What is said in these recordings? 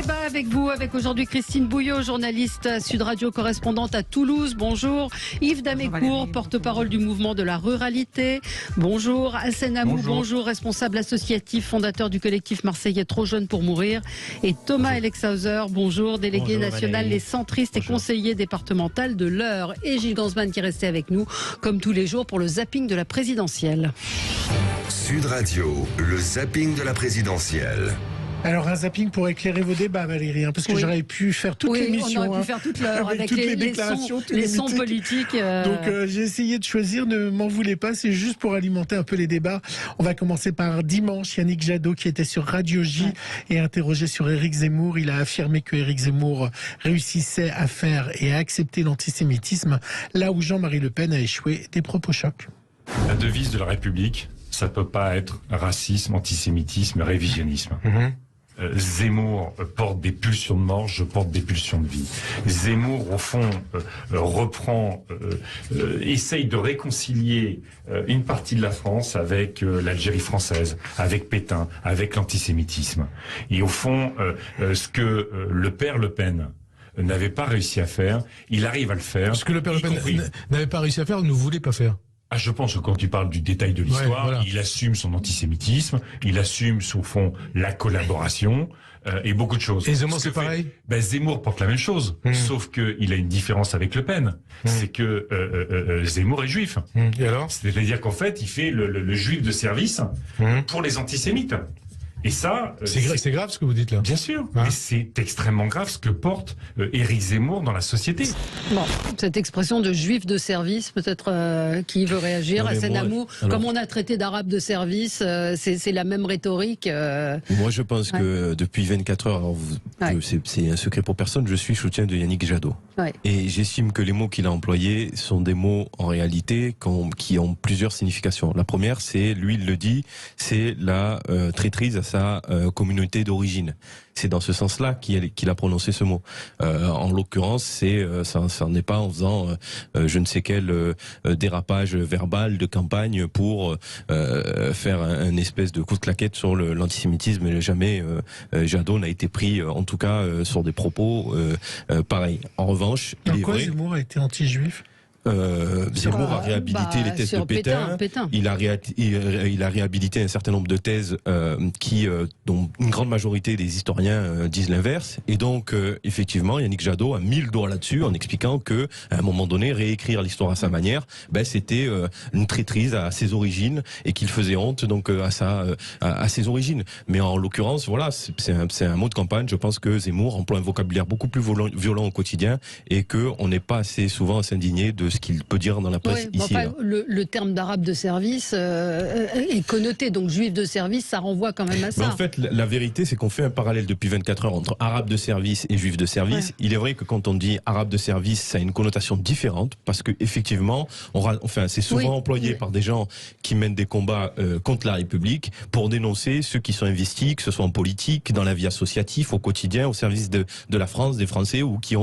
débat avec vous, avec aujourd'hui Christine Bouillot, journaliste à Sud Radio, correspondante à Toulouse. Bonjour. Yves Damécourt, porte-parole du mouvement de la ruralité. Bonjour. Hassan Amou, bonjour. Responsable associatif, fondateur du collectif marseillais Trop jeune pour mourir. Et Thomas Elexhauser, bonjour. Délégué national Les Centristes et conseiller départemental de l'Eure. Et Gilles Gansman qui est resté avec nous, comme tous les jours, pour le zapping de la présidentielle. Sud Radio, le zapping de la présidentielle. Alors un zapping pour éclairer vos débats, Valérie, parce que j'aurais pu faire toute l'émission. On aurait pu faire toute l'heure avec toutes les déclarations, les sons politiques. Donc j'ai essayé de choisir, ne m'en voulez pas, c'est juste pour alimenter un peu les débats. On va commencer par dimanche, Yannick Jadot qui était sur Radio J et interrogé sur Éric Zemmour. Il a affirmé que Éric Zemmour réussissait à faire et à accepter l'antisémitisme, là où Jean-Marie Le Pen a échoué. Des propos chocs. La devise de la République, ça peut pas être racisme, antisémitisme, révisionnisme. Zemmour porte des pulsions de mort, je porte des pulsions de vie. Zemmour, au fond, essaye de réconcilier une partie de la France avec l'Algérie française, avec Pétain, avec l'antisémitisme. Et au fond, ce que le père Le Pen n'avait pas réussi à faire, il arrive à le faire. Ce que le père Le Pen n'avait pas réussi à faire, ne voulait pas faire. Ah, je pense que quand tu parles du détail de l'histoire, il assume son antisémitisme, il assume, au fond, la collaboration et beaucoup de choses. Et Zemmour, c'est pareil. Zemmour porte la même chose, sauf qu'il a une différence avec Le Pen. C'est que Zemmour est juif. Et alors ? C'est-à-dire qu'en fait, il fait le juif de service pour les antisémites. Et ça, c'est grave ce que vous dites là. Bien sûr, mais c'est extrêmement grave ce que porte Éric Zemmour dans la société. Bon, cette expression de juif de service, peut-être qui veut réagir, Hassan Amou, comme on a traité d'arabe de service, c'est la même rhétorique. Moi, je pense que depuis 24 heures, c'est un secret pour personne, je suis soutien de Yannick Jadot. Et j'estime que les mots qu'il a employés sont des mots en réalité qui ont plusieurs significations. La première, c'est, lui il le dit, c'est la traîtrise à sa communauté d'origine. C'est dans ce sens-là qu'il a prononcé ce mot. En l'occurrence, ça n'est pas en faisant je ne sais quel dérapage verbal de campagne pour faire un espèce de coup de claquette sur l'antisémitisme. Jamais Jadot n'a été pris, en tout cas, sur des propos pareils. En revanche, pourquoi Zemmour a été anti-juif? Zemmour a réhabilité les thèses de Pétain. Il a réhabilité un certain nombre de thèses dont une grande majorité des historiens disent l'inverse. Et donc, effectivement, Yannick Jadot a mis le doigt là-dessus en expliquant que, à un moment donné, réécrire l'histoire à sa manière, c'était une traîtrise à ses origines et qu'il faisait honte donc à ses origines. Mais en l'occurrence, voilà, c'est un mot de campagne. Je pense que Zemmour emploie un vocabulaire beaucoup plus violent au quotidien et que on n'est pas assez souvent à s'indigner de ce qu'il peut dire dans la presse ici. Le terme d'arabe de service est connoté, donc juif de service, ça renvoie quand même à ça. Mais en fait, la vérité, c'est qu'on fait un parallèle depuis 24 heures entre arabe de service et juif de service. Il est vrai que quand on dit arabe de service, ça a une connotation différente, parce que effectivement, c'est souvent employé par des gens qui mènent des combats contre la République pour dénoncer ceux qui sont investis, que ce soit en politique, dans la vie associative, au quotidien, au service de la France, des Français, ou qui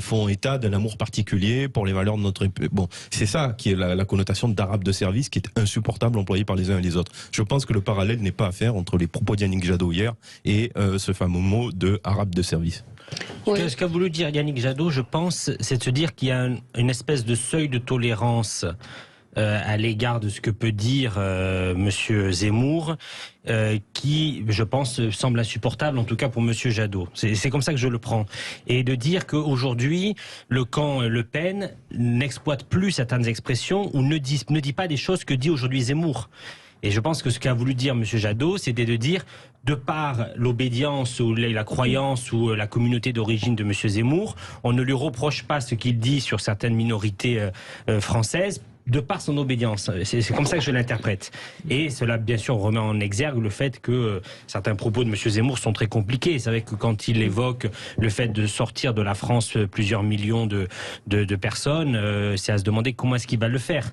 font état d'un amour particulier pour les valeurs de notre... Bon, c'est ça qui est la connotation d'arabe de service qui est insupportable employée par les uns et les autres. Je pense que le parallèle n'est pas à faire entre les propos d'Yannick Jadot hier et ce fameux mot de arabe de service. Ce qu'a voulu dire Yannick Jadot, je pense, c'est de se dire qu'il y a une espèce de seuil de tolérance à l'égard de ce que peut dire Monsieur Zemmour, qui, je pense, semble insupportable, en tout cas pour Monsieur Jadot. C'est comme ça que je le prends. Et de dire qu'aujourd'hui, le camp Le Pen n'exploite plus certaines expressions ou ne dit pas des choses que dit aujourd'hui Zemmour. Et je pense que ce qu'a voulu dire M. Jadot, c'était de dire, de par l'obédience ou la croyance ou la communauté d'origine de M. Zemmour, on ne lui reproche pas ce qu'il dit sur certaines minorités françaises, de par son obédience. C'est comme ça que je l'interprète. Et cela, bien sûr, remet en exergue le fait que certains propos de M. Zemmour sont très compliqués. C'est vrai que quand il évoque le fait de sortir de la France plusieurs millions de personnes, c'est à se demander comment est-ce qu'il va le faire.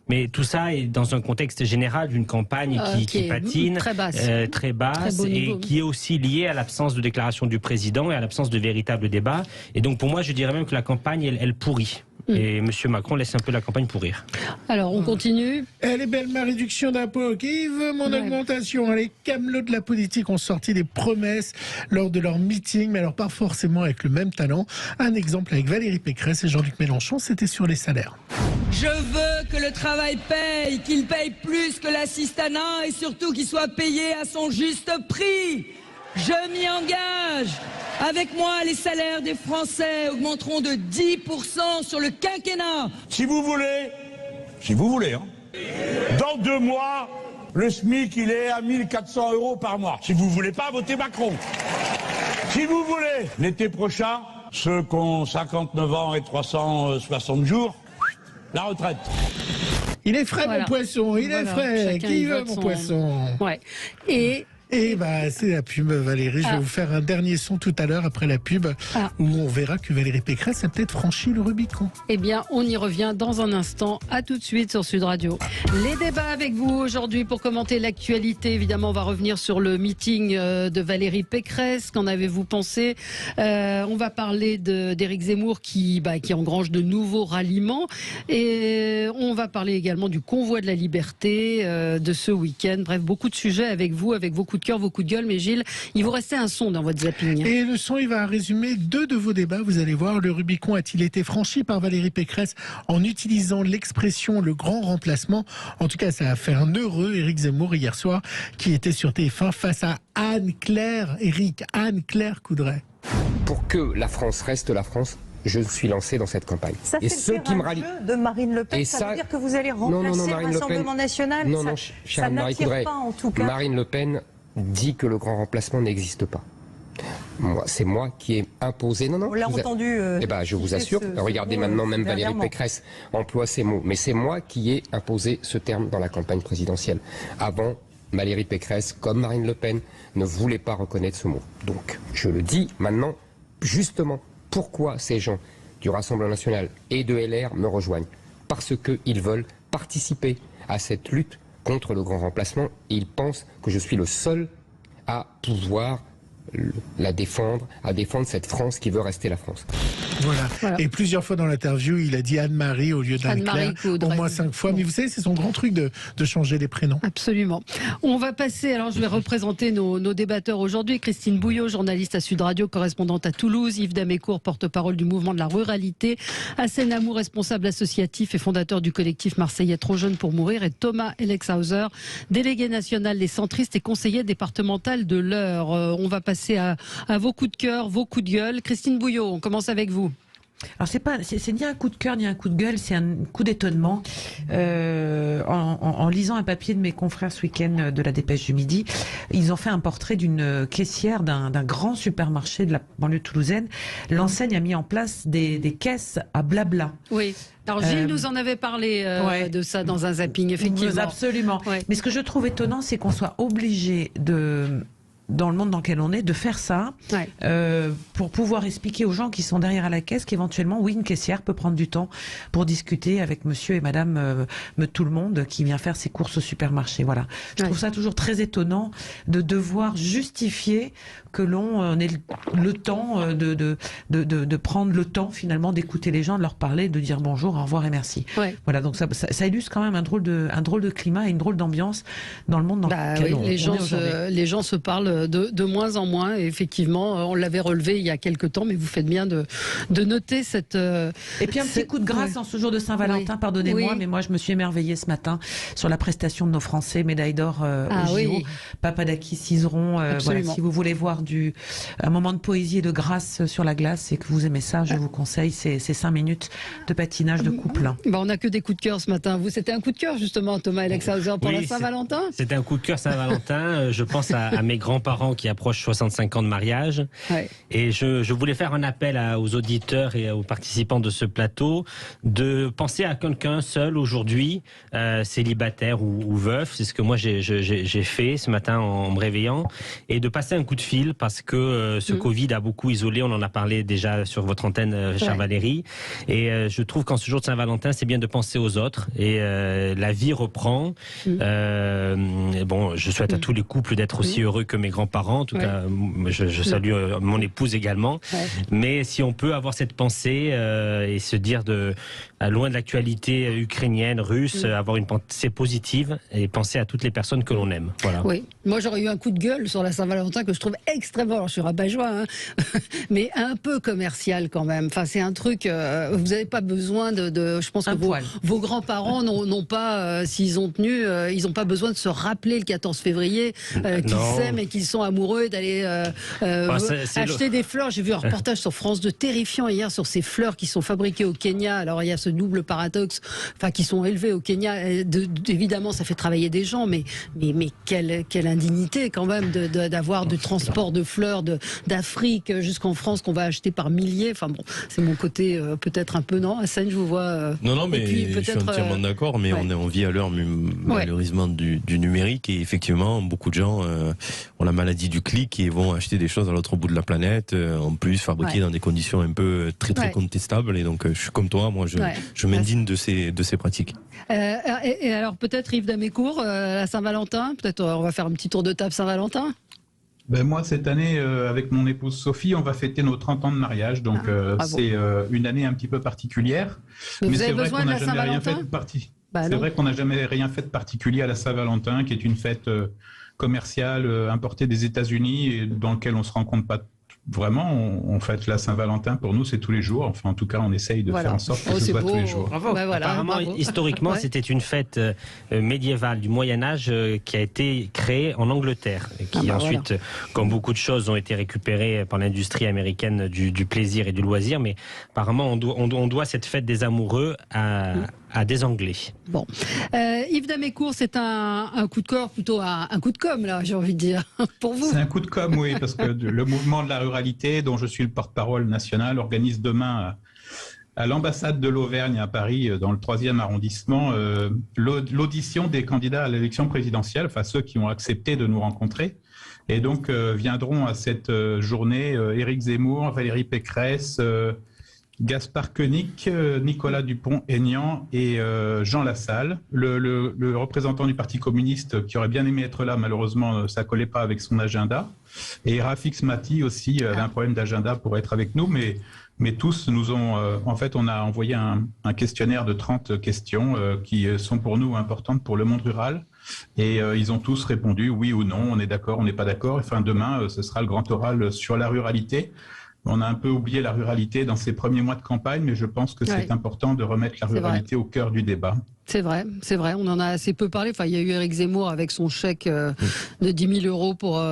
Mais tout ça est dans un contexte général d'une campagne qui patine, très basse et qui est aussi liée à l'absence de déclaration du président et à l'absence de véritable débat. Et donc pour moi, je dirais même que la campagne, elle pourrit. Et M. Macron laisse un peu la campagne pourrir. Alors, on continue. Elle est belle, ma réduction d'impôts. Qui veut mon augmentation? Les camelots de la politique ont sorti des promesses lors de leur meeting, mais alors pas forcément avec le même talent. Un exemple avec Valérie Pécresse et Jean-Luc Mélenchon, c'était sur les salaires. Je veux que le travail paye, qu'il paye plus que l'assistanat et surtout qu'il soit payé à son juste prix. Je m'y engage. Avec moi, les salaires des Français augmenteront de 10% sur le quinquennat. Si vous voulez, hein. Dans 2 mois, le SMIC, il est à 1 400 € par mois. Si vous voulez pas, votez Macron. Si vous voulez, l'été prochain, ceux qui ont 59 ans et 360 jours, la retraite. Il est frais, mon poisson, il est frais. Qui veut mon poisson? Ouais. Et c'est la pub, Valérie. Je vais vous faire un dernier son tout à l'heure après la pub où on verra que Valérie Pécresse a peut-être franchi le Rubicon. Eh bien, on y revient dans un instant. À tout de suite sur Sud Radio. Les débats avec vous aujourd'hui pour commenter l'actualité. Évidemment, on va revenir sur le meeting de Valérie Pécresse. Qu'en avez-vous pensé? On va parler d'Éric Zemmour qui engrange de nouveaux ralliements. Et on va parler également du convoi de la liberté de ce week-end. Bref, beaucoup de sujets avec vous, avec vos coups de cœur, vos coups de gueule. Mais Gilles, il vous restait un son dans votre zapping. Et le son, il va résumer 2 de vos débats. Vous allez voir, le Rubicon a-t-il été franchi par Valérie Pécresse en utilisant l'expression le grand remplacement? En tout cas, ça a fait un heureux Éric Zemmour hier soir qui était sur TF1 face à Anne-Claire Coudray. Pour que la France reste la France, je suis lancé dans cette campagne. Ça et ceux qui me rallient de Marine Le Pen, ça veut dire que vous allez remplacer le Rassemblement national? Non, chère Marie Coudray, pas, en tout cas. Marine Le Pen dit que le grand remplacement n'existe pas. C'est moi qui ai imposé. Non, on l'a entendu. Je vous assure. Regardez maintenant, même Valérie Pécresse emploie ces mots. Mais c'est moi qui ai imposé ce terme dans la campagne présidentielle. Avant, Valérie Pécresse, comme Marine Le Pen, ne voulait pas reconnaître ce mot. Donc, je le dis maintenant, justement, pourquoi ces gens du Rassemblement national et de LR me rejoignent? Parce qu'ils veulent participer à cette lutte contre le grand remplacement et ils pensent que je suis le seul à pouvoir la défendre, à défendre cette France qui veut rester la France. Voilà. Et plusieurs fois dans l'interview, il a dit Anne-Marie au lieu d'Anne-Claire, au moins 5 fois. Mais vous savez, c'est son grand truc de changer les prénoms. Absolument. On va passer, alors je vais représenter nos débatteurs aujourd'hui. Christine Bouillot, journaliste à Sud Radio, correspondante à Toulouse. Yves Damécourt, porte-parole du mouvement de la ruralité. Hassen Amou, responsable associatif et fondateur du collectif marseillais Trop jeune pour mourir. Et Thomas Elexhauser, délégué national des centristes et conseiller départemental de l'Eure. On va passer à vos coups de cœur, vos coups de gueule. Christine Bouillot, on commence avec vous. Alors c'est ni un coup de cœur ni un coup de gueule, c'est un coup d'étonnement. En lisant un papier de mes confrères ce week-end de la Dépêche du Midi, ils ont fait un portrait d'une caissière d'un grand supermarché de la banlieue toulousaine. L'enseigne a mis en place des caisses à blabla. Oui. Alors Gilles nous en avait parlé de ça dans un zapping, effectivement. Absolument. Ouais. Mais ce que je trouve étonnant, c'est qu'on soit obligé dans le monde dans lequel on est, de faire ça pour pouvoir expliquer aux gens qui sont derrière à la caisse qu'éventuellement, oui, une caissière peut prendre du temps pour discuter avec monsieur et madame tout le monde qui vient faire ses courses au supermarché. Voilà. Je trouve ça toujours très étonnant de devoir justifier que l'on ait le temps de prendre le temps finalement d'écouter les gens, de leur parler, de dire bonjour, au revoir et merci. Voilà, donc ça illustre quand même un drôle de climat et une drôle d'ambiance dans le monde dans lequel on est aujourd'hui. Les gens se parlent de moins en moins. Et effectivement, on l'avait relevé il y a quelques temps, mais vous faites bien de noter cette... Et puis un petit coup de grâce en ce jour de Saint-Valentin, pardonnez-moi, mais moi je me suis émerveillée ce matin sur la prestation de nos Français, médaille d'or au JO. Papadakis, Cizeron, voilà, si vous voulez voir un moment de poésie et de grâce sur la glace et que vous aimez ça, je vous conseille ces 5 minutes de patinage de couple. On n'a que des coups de cœur ce matin. Vous, c'était un coup de cœur justement, Thomas Elexhauser, pour la Saint-Valentin? C'était un coup de cœur Saint-Valentin. Je pense à mes grands-parents grands-parents qui approchent 65 ans de mariage. Ouais. Et je voulais faire un appel aux auditeurs et aux participants de ce plateau de penser à quelqu'un seul aujourd'hui, célibataire ou veuf. C'est ce que moi j'ai fait ce matin en me réveillant, et de passer un coup de fil parce que ce Covid a beaucoup isolé. On en a parlé déjà sur votre antenne, chère Valérie. Et je trouve qu'en ce jour de Saint-Valentin, c'est bien de penser aux autres. Et la vie reprend. Bon, je souhaite à tous les couples d'être aussi heureux que mes grands-parents. En tout cas, je salue mon épouse également. Mais si on peut avoir cette pensée et se dire loin de l'actualité ukrainienne, russe, avoir une pensée positive et penser à toutes les personnes que l'on aime. Voilà. Oui, moi j'aurais eu un coup de gueule sur la Saint-Valentin que je trouve extrêmement, alors je suis rabat-joie, mais un peu commercial quand même. Enfin, c'est un truc, vous n'avez pas besoin je pense que vos grands-parents n'ont pas, s'ils ont tenu, ils n'ont pas besoin de se rappeler le 14 février qu'ils s'aiment et qu'ils sont amoureux et d'aller acheter des fleurs. J'ai vu un reportage sur France 2 terrifiant hier sur ces fleurs qui sont fabriquées au Kenya. Alors il y a ce double paradoxe, enfin qui sont élevées au Kenya. Évidemment, ça fait travailler des gens, mais quelle indignité quand même d'avoir du transport de fleurs d'Afrique jusqu'en France qu'on va acheter par milliers. Enfin bon, c'est mon côté peut-être un peu Hassane, je vous vois. Non, mais je suis entièrement d'accord, mais on vit à l'heure malheureusement du numérique, et effectivement beaucoup de gens ont la maladie du clic et vont acheter des choses à l'autre bout de la planète, en plus fabriquées dans des conditions un peu très contestables, et donc je suis comme toi, moi je m'indigne de ces pratiques. Et alors peut-être Yves Damécourt, la Saint-Valentin, peut-être on va faire un petit tour de table Saint-Valentin. Ben moi, cette année, avec mon épouse Sophie, on va fêter nos 30 ans de mariage. Donc, c'est une année un petit peu particulière. Mais vous avez besoin de la Saint-Valentin ? C'est vrai qu'on n'a jamais rien fait de particulier à la Saint-Valentin, qui est une fête commerciale importée des États-Unis et dans laquelle on ne se rend compte pas vraiment. On fête la Saint-Valentin, pour nous, c'est tous les jours. Enfin, en tout cas, on essaye de faire en sorte que ce soit tous les jours. Bravo. Apparemment, historiquement, c'était une fête médiévale du Moyen-Âge qui a été créée en Angleterre, et qui ensuite, comme beaucoup de choses, ont été récupérées par l'industrie américaine du plaisir et du loisir. Mais apparemment, on doit cette fête des amoureux à des Anglais. Bon. Yves Damécourt, c'est un coup de cœur, plutôt un coup de com', là, j'ai envie de dire, pour vous. C'est un coup de com', oui, parce que le mouvement de la ruralité, dont je suis le porte-parole national, organise demain à l'ambassade de l'Auvergne à Paris, dans le 3e arrondissement, l'audition des candidats à l'élection présidentielle, enfin ceux qui ont accepté de nous rencontrer. Et donc viendront à cette journée Éric Zemmour, Valérie Pécresse, Gaspard Koenig, Nicolas Dupont-Aignan et Jean Lassalle. Le représentant du Parti communiste, qui aurait bien aimé être là, malheureusement, ça ne collait pas avec son agenda. Et Rafik Smati aussi avait un problème d'agenda pour être avec nous, mais tous nous ont... en fait, on a envoyé un questionnaire de 30 questions qui sont pour nous importantes pour le monde rural. Et ils ont tous répondu oui ou non, on est d'accord, on n'est pas d'accord. Enfin, demain, ce sera le grand oral sur la ruralité. On a un peu oublié la ruralité dans ces premiers mois de campagne, mais je pense que c'est important de remettre la ruralité au cœur du débat. C'est vrai, on en a assez peu parlé. Enfin, il y a eu Éric Zemmour avec son chèque de 10 000 euros pour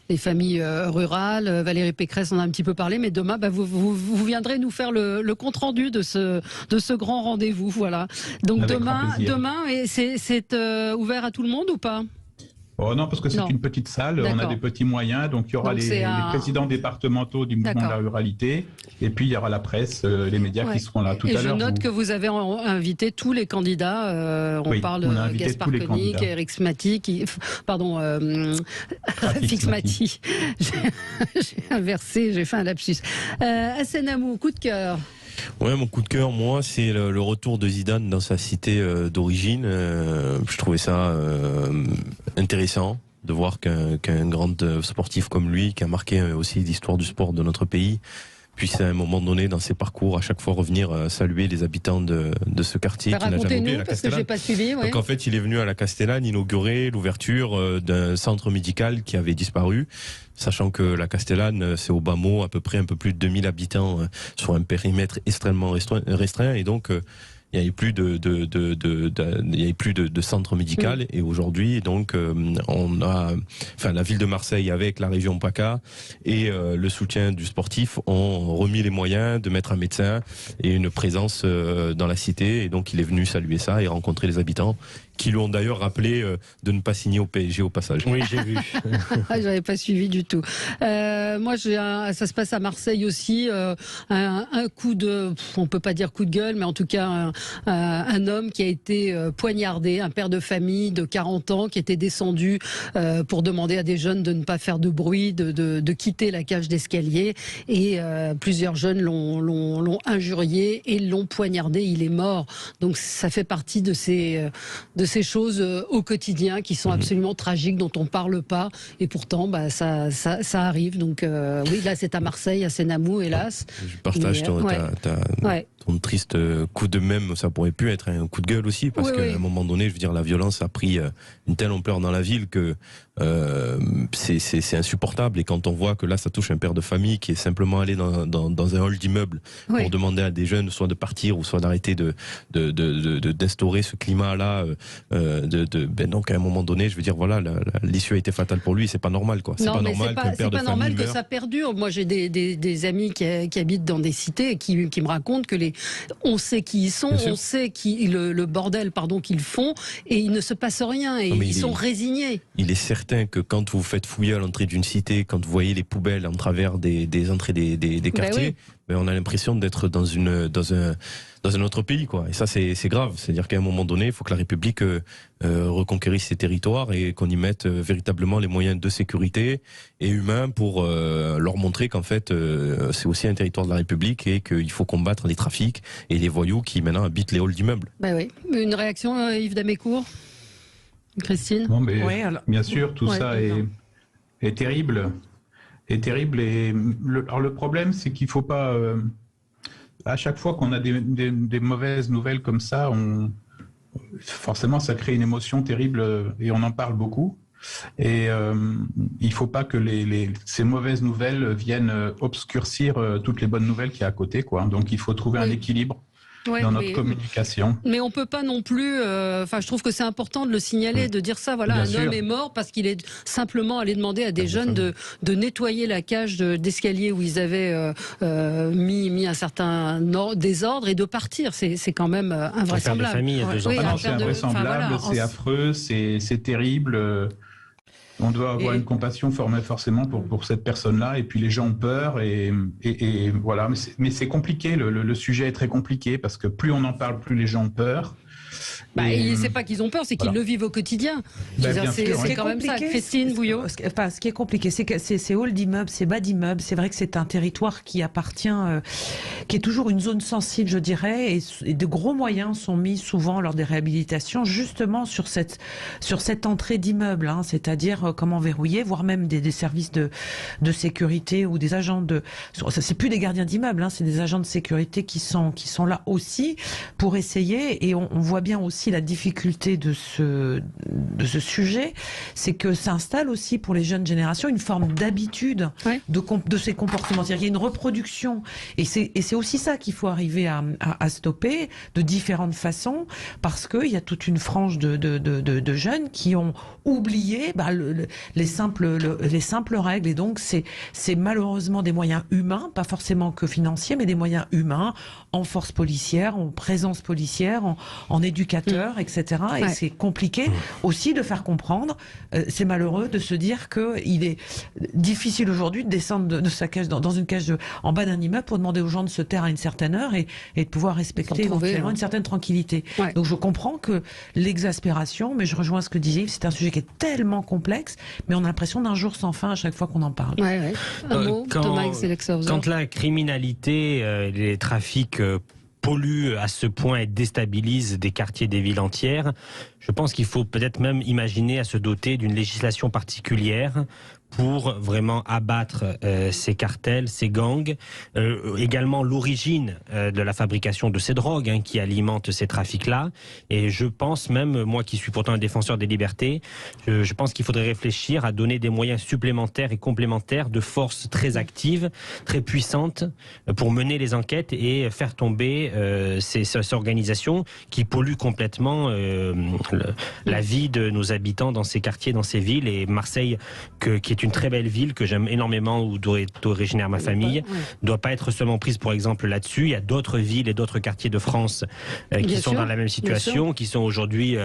les familles rurales. Valérie Pécresse en a un petit peu parlé, mais demain, vous viendrez nous faire le compte-rendu de ce grand rendez-vous. Voilà. Donc avec demain, et c'est ouvert à tout le monde ou pas ? Oh non, parce que c'est une petite salle, on a des petits moyens, donc il y aura les présidents départementaux du mouvement de la ruralité, et puis il y aura la presse, les médias qui seront là tout à l'heure. Et je note que vous avez invité tous les candidats, on parle de Gaspard Koenig, Éric Smati, Rafik Smati, j'ai inversé, j'ai fait un lapsus. Hassane Amou, coup de cœur. Ouais, mon coup de cœur, moi, c'est le retour de Zidane dans sa cité d'origine. Je trouvais ça intéressant de voir qu'un grand sportif comme lui, qui a marqué aussi l'histoire du sport de notre pays, puisse à un moment donné dans ses parcours à chaque fois revenir saluer les habitants de ce quartier qui n'a jamais oublié la Castellane. Parce que j'ai pas suivi, Donc en fait il est venu à la Castellane inaugurer l'ouverture d'un centre médical qui avait disparu, sachant que la Castellane c'est au bas mot à peu près un peu plus de 2000 habitants sur un périmètre extrêmement restreint, et donc il n'y avait plus de centre médical. Et aujourd'hui, donc, la ville de Marseille avec la région PACA et le soutien du sportif ont remis les moyens de mettre un médecin et une présence dans la cité. Et donc, il est venu saluer ça et rencontrer les habitants qui lui ont d'ailleurs rappelé de ne pas signer au PSG au passage. Oui, j'ai vu. J'avais pas suivi du tout. Moi, ça se passe à Marseille aussi. Un coup de, on peut pas dire coup de gueule, mais en tout cas un homme qui a été poignardé, un père de famille de 40 ans qui était descendu pour demander à des jeunes de ne pas faire de bruit, de quitter la cage d'escalier, et plusieurs jeunes l'ont injurié et l'ont poignardé. Il est mort. Donc ça fait partie de ces choses au quotidien qui sont absolument tragiques, dont on parle pas, et pourtant ça arrive. Donc oui, là c'est à Marseille, à Sénamou, hélas. Je partage ton triste coup de même. Ça pourrait pu être un coup de gueule aussi, parce qu'à un moment donné, je veux dire, la violence a pris une telle ampleur dans la ville que c'est insupportable. Et quand on voit que là ça touche un père de famille qui est simplement allé dans un hall d'immeuble pour demander à des jeunes soit de partir ou soit d'arrêter d'instaurer ce climat-là, donc à un moment donné, je veux dire, voilà, l'issue a été fatale pour lui. C'est pas normal, quoi. C'est pas normal qu'un père de famille meure. Que ça perdure. Moi, j'ai des amis qui habitent dans des cités et qui me racontent que on sait qui ils sont, on sait le bordel, qu'ils font, et il ne se passe rien, et ils sont résignés. Il est certain que quand vous faites fouiller à l'entrée d'une cité, quand vous voyez les poubelles en travers des entrées des quartiers, on a l'impression d'être dans un autre pays, quoi. Et ça, c'est grave. C'est-à-dire qu'à un moment donné, il faut que la République reconquérisse ses territoires et qu'on y mette véritablement les moyens de sécurité et humains pour leur montrer qu'en fait, c'est aussi un territoire de la République et qu'il faut combattre les trafics et les voyous qui maintenant habitent les halls d'immeubles. Une réaction, Yves Damécourt? Christine? Non, mais bien sûr, tout ça est terrible. Et le problème, c'est qu'il ne faut pas... à chaque fois qu'on a des mauvaises nouvelles comme ça, forcément, ça crée une émotion terrible et on en parle beaucoup. Et il ne faut pas que ces mauvaises nouvelles viennent obscurcir toutes les bonnes nouvelles qu'il y a à côté, quoi. Donc, il faut trouver un équilibre dans notre communication. Mais on peut pas non plus... je trouve que c'est important de le signaler, de dire ça, voilà, homme est mort parce qu'il est simplement allé demander à des jeunes de nettoyer la cage d'escalier où ils avaient mis un certain désordre et de partir. C'est quand même invraisemblable. C'est invraisemblable, c'est affreux, c'est terrible. On doit avoir une compassion forcément pour cette personne-là, et puis les gens ont peur, et voilà. Mais c'est compliqué, le sujet est très compliqué, parce que plus on en parle, plus les gens ont peur. C'est pas qu'ils ont peur, c'est qu'ils le vivent au quotidien. C'est quand même ça. Christine Bouillot. Ce qui est compliqué, c'est que ces halls d'immeubles, ces bas d'immeubles, c'est vrai que c'est un territoire qui appartient, qui est toujours une zone sensible, je dirais, et de gros moyens sont mis souvent lors des réhabilitations justement sur cette entrée d'immeuble, c'est-à-dire comment verrouiller, voire même des services de sécurité ou des agents c'est plus des gardiens d'immeubles, c'est des agents de sécurité qui sont là aussi pour essayer, et on voit bien aussi la difficulté de ce sujet, c'est que s'installe aussi pour les jeunes générations une forme d'habitude de ces comportements. C'est-à-dire qu'il y a une reproduction, et c'est aussi ça qu'il faut arriver à stopper de différentes façons, parce qu'il y a toute une frange de jeunes qui ont oublié les simples règles, et donc c'est malheureusement des moyens humains, pas forcément que financiers, mais des moyens humains, en force policière, en présence policière, en éducateur, etc. Et c'est compliqué aussi de faire comprendre, c'est malheureux de se dire qu'il est difficile aujourd'hui de descendre de sa cage, dans une cage en bas d'un immeuble pour demander aux gens de se taire à une certaine heure et de pouvoir respecter éventuellement une certaine tranquillité. Donc je comprends que l'exaspération, mais je rejoins ce que disait Yves, c'est un sujet qui est tellement complexe, mais on a l'impression d'un jour sans fin à chaque fois qu'on en parle. Un mot, Thomas Exelexhauser. Quand la criminalité, les trafics polluent à ce point et déstabilisent des quartiers, des villes entières, je pense qu'il faut peut-être même imaginer à se doter d'une législation particulière pour vraiment abattre ces cartels, ces gangs, également l'origine de la fabrication de ces drogues qui alimentent ces trafics-là. Et je pense même, moi qui suis pourtant un défenseur des libertés, je pense qu'il faudrait réfléchir à donner des moyens supplémentaires et complémentaires de forces très actives, très puissantes, pour mener les enquêtes et faire tomber ces organisations qui polluent complètement la vie de nos habitants dans ces quartiers, dans ces villes. Et Marseille, qui est une très belle ville que j'aime énormément, où est originaire ma famille. Ne doit pas être seulement prise, pour exemple, là-dessus. Il y a d'autres villes et d'autres quartiers de France qui sont dans la même situation, qui sont aujourd'hui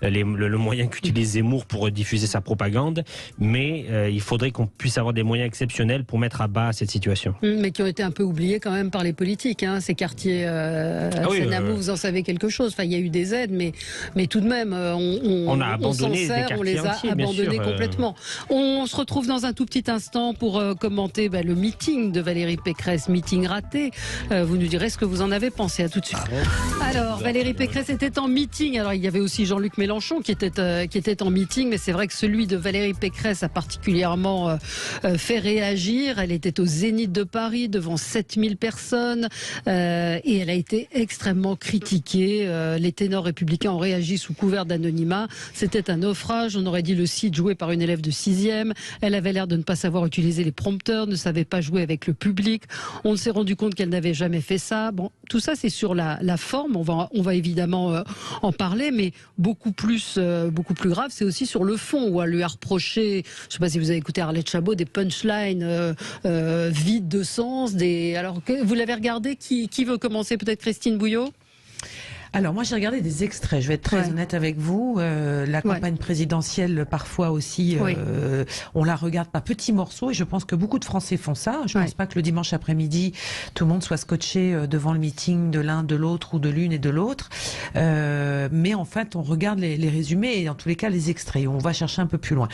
le moyen qu'utilise Zemmour pour diffuser sa propagande. Mais il faudrait qu'on puisse avoir des moyens exceptionnels pour mettre à bas cette situation. Mais qui ont été un peu oubliés quand même par les politiques. Ces quartiers Seine-Amont, vous en savez quelque chose. Enfin, il y a eu des aides, mais tout de même, on a abandonné on les a abandonnés complètement. On se retrouve dans un tout petit instant pour commenter le meeting de Valérie Pécresse, meeting raté. Vous nous direz ce que vous en avez pensé. À tout de suite. Alors, Valérie Pécresse était en meeting. Alors, il y avait aussi Jean-Luc Mélenchon qui était en meeting, mais c'est vrai que celui de Valérie Pécresse a particulièrement fait réagir. Elle était au Zénith de Paris devant 7000 personnes et elle a été extrêmement critiquée. Les ténors républicains ont réagi sous couvert d'anonymat. C'était un naufrage. On aurait dit le site joué par une élève de 6e. Elle avait l'air de ne pas savoir utiliser les prompteurs, ne savait pas jouer avec le public. On s'est rendu compte qu'elle n'avait jamais fait ça. Bon, tout ça, c'est sur la forme. On va évidemment en parler, mais beaucoup plus grave, c'est aussi sur le fond, où elle lui a reproché, je ne sais pas si vous avez écouté Arlette Chabot, des punchlines vides de sens. Alors, vous l'avez regardé, qui veut commencer? Peut-être Christine Bouillot? Alors moi j'ai regardé des extraits, je vais être très honnête avec vous, la campagne présidentielle parfois aussi, on la regarde par petits morceaux et je pense que beaucoup de Français font ça. Je ne pense pas que le dimanche après-midi tout le monde soit scotché devant le meeting de l'un, de l'autre ou de l'une et de l'autre, mais en fait on regarde les résumés et en tous les cas les extraits, on va chercher un peu plus loin.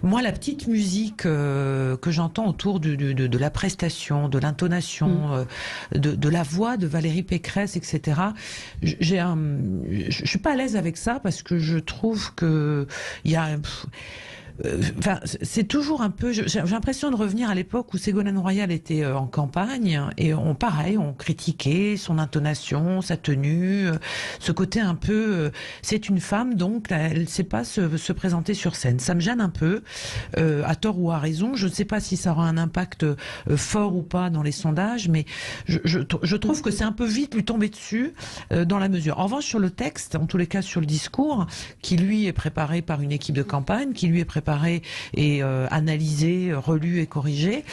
Moi la petite musique que j'entends autour de la prestation, de l'intonation, de la voix de Valérie Pécresse, etc., je suis pas à l'aise avec ça parce que je trouve que il y a Enfin, c'est toujours un peu. J'ai l'impression de revenir à l'époque où Ségolène Royal était en campagne et on critiquait son intonation, sa tenue, ce côté un peu. C'est une femme, donc elle ne sait pas se présenter sur scène. Ça me gêne un peu, à tort ou à raison. Je ne sais pas si ça aura un impact fort ou pas dans les sondages, mais je trouve que c'est un peu vite lui tomber dessus dans la mesure. En revanche, sur le texte, en tous les cas sur le discours, qui lui est préparé par une équipe de campagne, qui lui est préparé et analysé, relu et corrigé,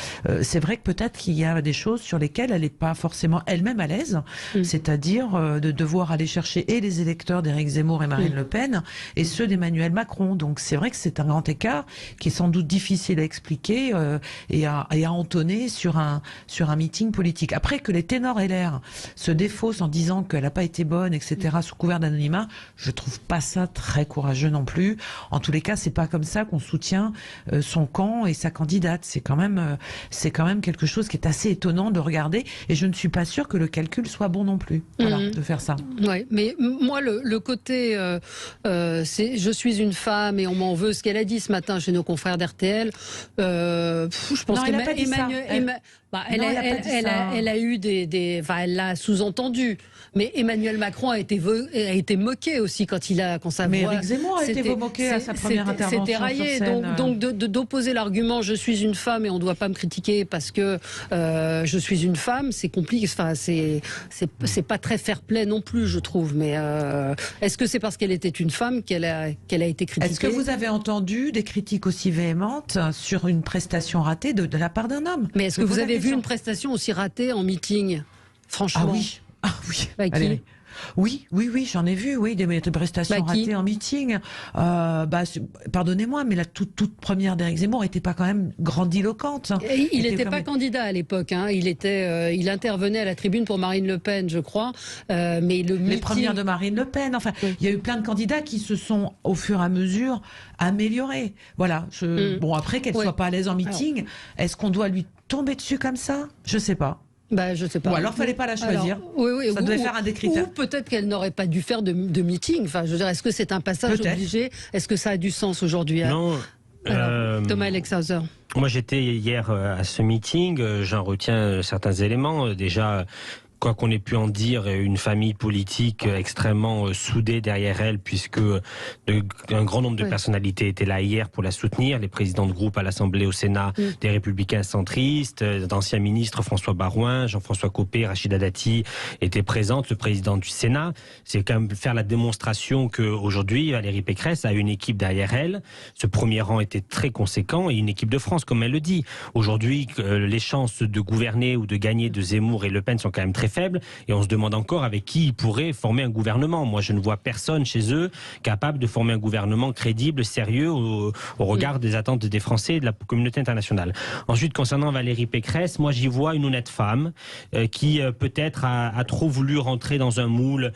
c'est vrai que peut-être qu'il y a des choses sur lesquelles elle n'est pas forcément elle-même à l'aise, c'est-à-dire de devoir aller chercher et les électeurs d'Éric Zemmour et Marine Le Pen et ceux d'Emmanuel Macron. Donc c'est vrai que c'est un grand écart qui est sans doute difficile à expliquer et à entonner sur un meeting politique. Après que les ténors LR se défaussent en disant qu'elle n'a pas été bonne, etc., sous couvert d'anonymat, je trouve pas ça très courageux non plus. En tous les cas, c'est pas comme ça qu'on soutient son camp et sa candidate. C'est quand même quelque chose qui est assez étonnant de regarder et je ne suis pas sûre que le calcul soit bon non plus. Voilà, de faire ça. Ouais, mais moi le côté c'est je suis une femme et on m'en veut, ce qu'elle a dit ce matin chez nos confrères d'RTL, je pense elle a eu elle l'a sous-entendu. Mais Emmanuel Macron a été moqué aussi quand sa mais voix. Éric Zemmour a été moqué à sa première intervention. C'était raillé. Donc d'opposer l'argument je suis une femme et on ne doit pas me critiquer parce que je suis une femme, c'est compliqué. Enfin, c'est pas très fair-play non plus, je trouve. Mais est-ce que c'est parce qu'elle était une femme qu'elle a été critiquée? Est-ce que vous avez entendu des critiques aussi véhémentes sur une prestation ratée de la part d'un homme? Mais est-ce que vous avez vu une prestation aussi ratée en meeting? Franchement. Ah oui. Bah, qui? Oui, j'en ai vu, des prestations ratées en meeting. Pardonnez-moi, mais la toute première d'Éric Zemmour n'était pas quand même grandiloquente. Il n'était pas candidat à l'époque. Il intervenait à la tribune pour Marine Le Pen, je crois. Mais les premières de Marine Le Pen. Enfin, il y a eu plein de candidats qui se sont, au fur et à mesure, améliorés. Voilà. Bon, après qu'elle soit pas à l'aise en meeting, est-ce qu'on doit lui tomber dessus comme ça? Je sais pas. Je sais pas. Ou alors fallait pas la choisir. Ça devait faire un des critères. Ou peut-être qu'elle n'aurait pas dû faire de meeting. Enfin, je veux dire, est-ce que c'est un passage obligé? Est-ce que ça a du sens aujourd'hui? Non. Thomas Alexhauser. Moi, j'étais hier à ce meeting. J'en retiens certains éléments. Déjà, quoi qu'on ait pu en dire, une famille politique extrêmement soudée derrière elle, puisque un grand nombre de personnalités étaient là hier pour la soutenir, les présidents de groupe à l'Assemblée, au Sénat, des Républicains centristes, d'anciens ministres, François Baroin, Jean-François Copé, Rachida Dati étaient présentes, le président du Sénat. C'est quand même faire la démonstration qu'aujourd'hui, Valérie Pécresse a une équipe derrière elle. Ce premier rang était très conséquent et une équipe de France, comme elle le dit. Aujourd'hui, les chances de gouverner ou de gagner de Zemmour et Le Pen sont quand même très faibles et on se demande encore avec qui ils pourraient former un gouvernement. Moi, je ne vois personne chez eux capable de former un gouvernement crédible, sérieux au regard des attentes des Français et de la communauté internationale. Ensuite, concernant Valérie Pécresse, moi j'y vois une honnête femme qui peut-être a trop voulu rentrer dans un moule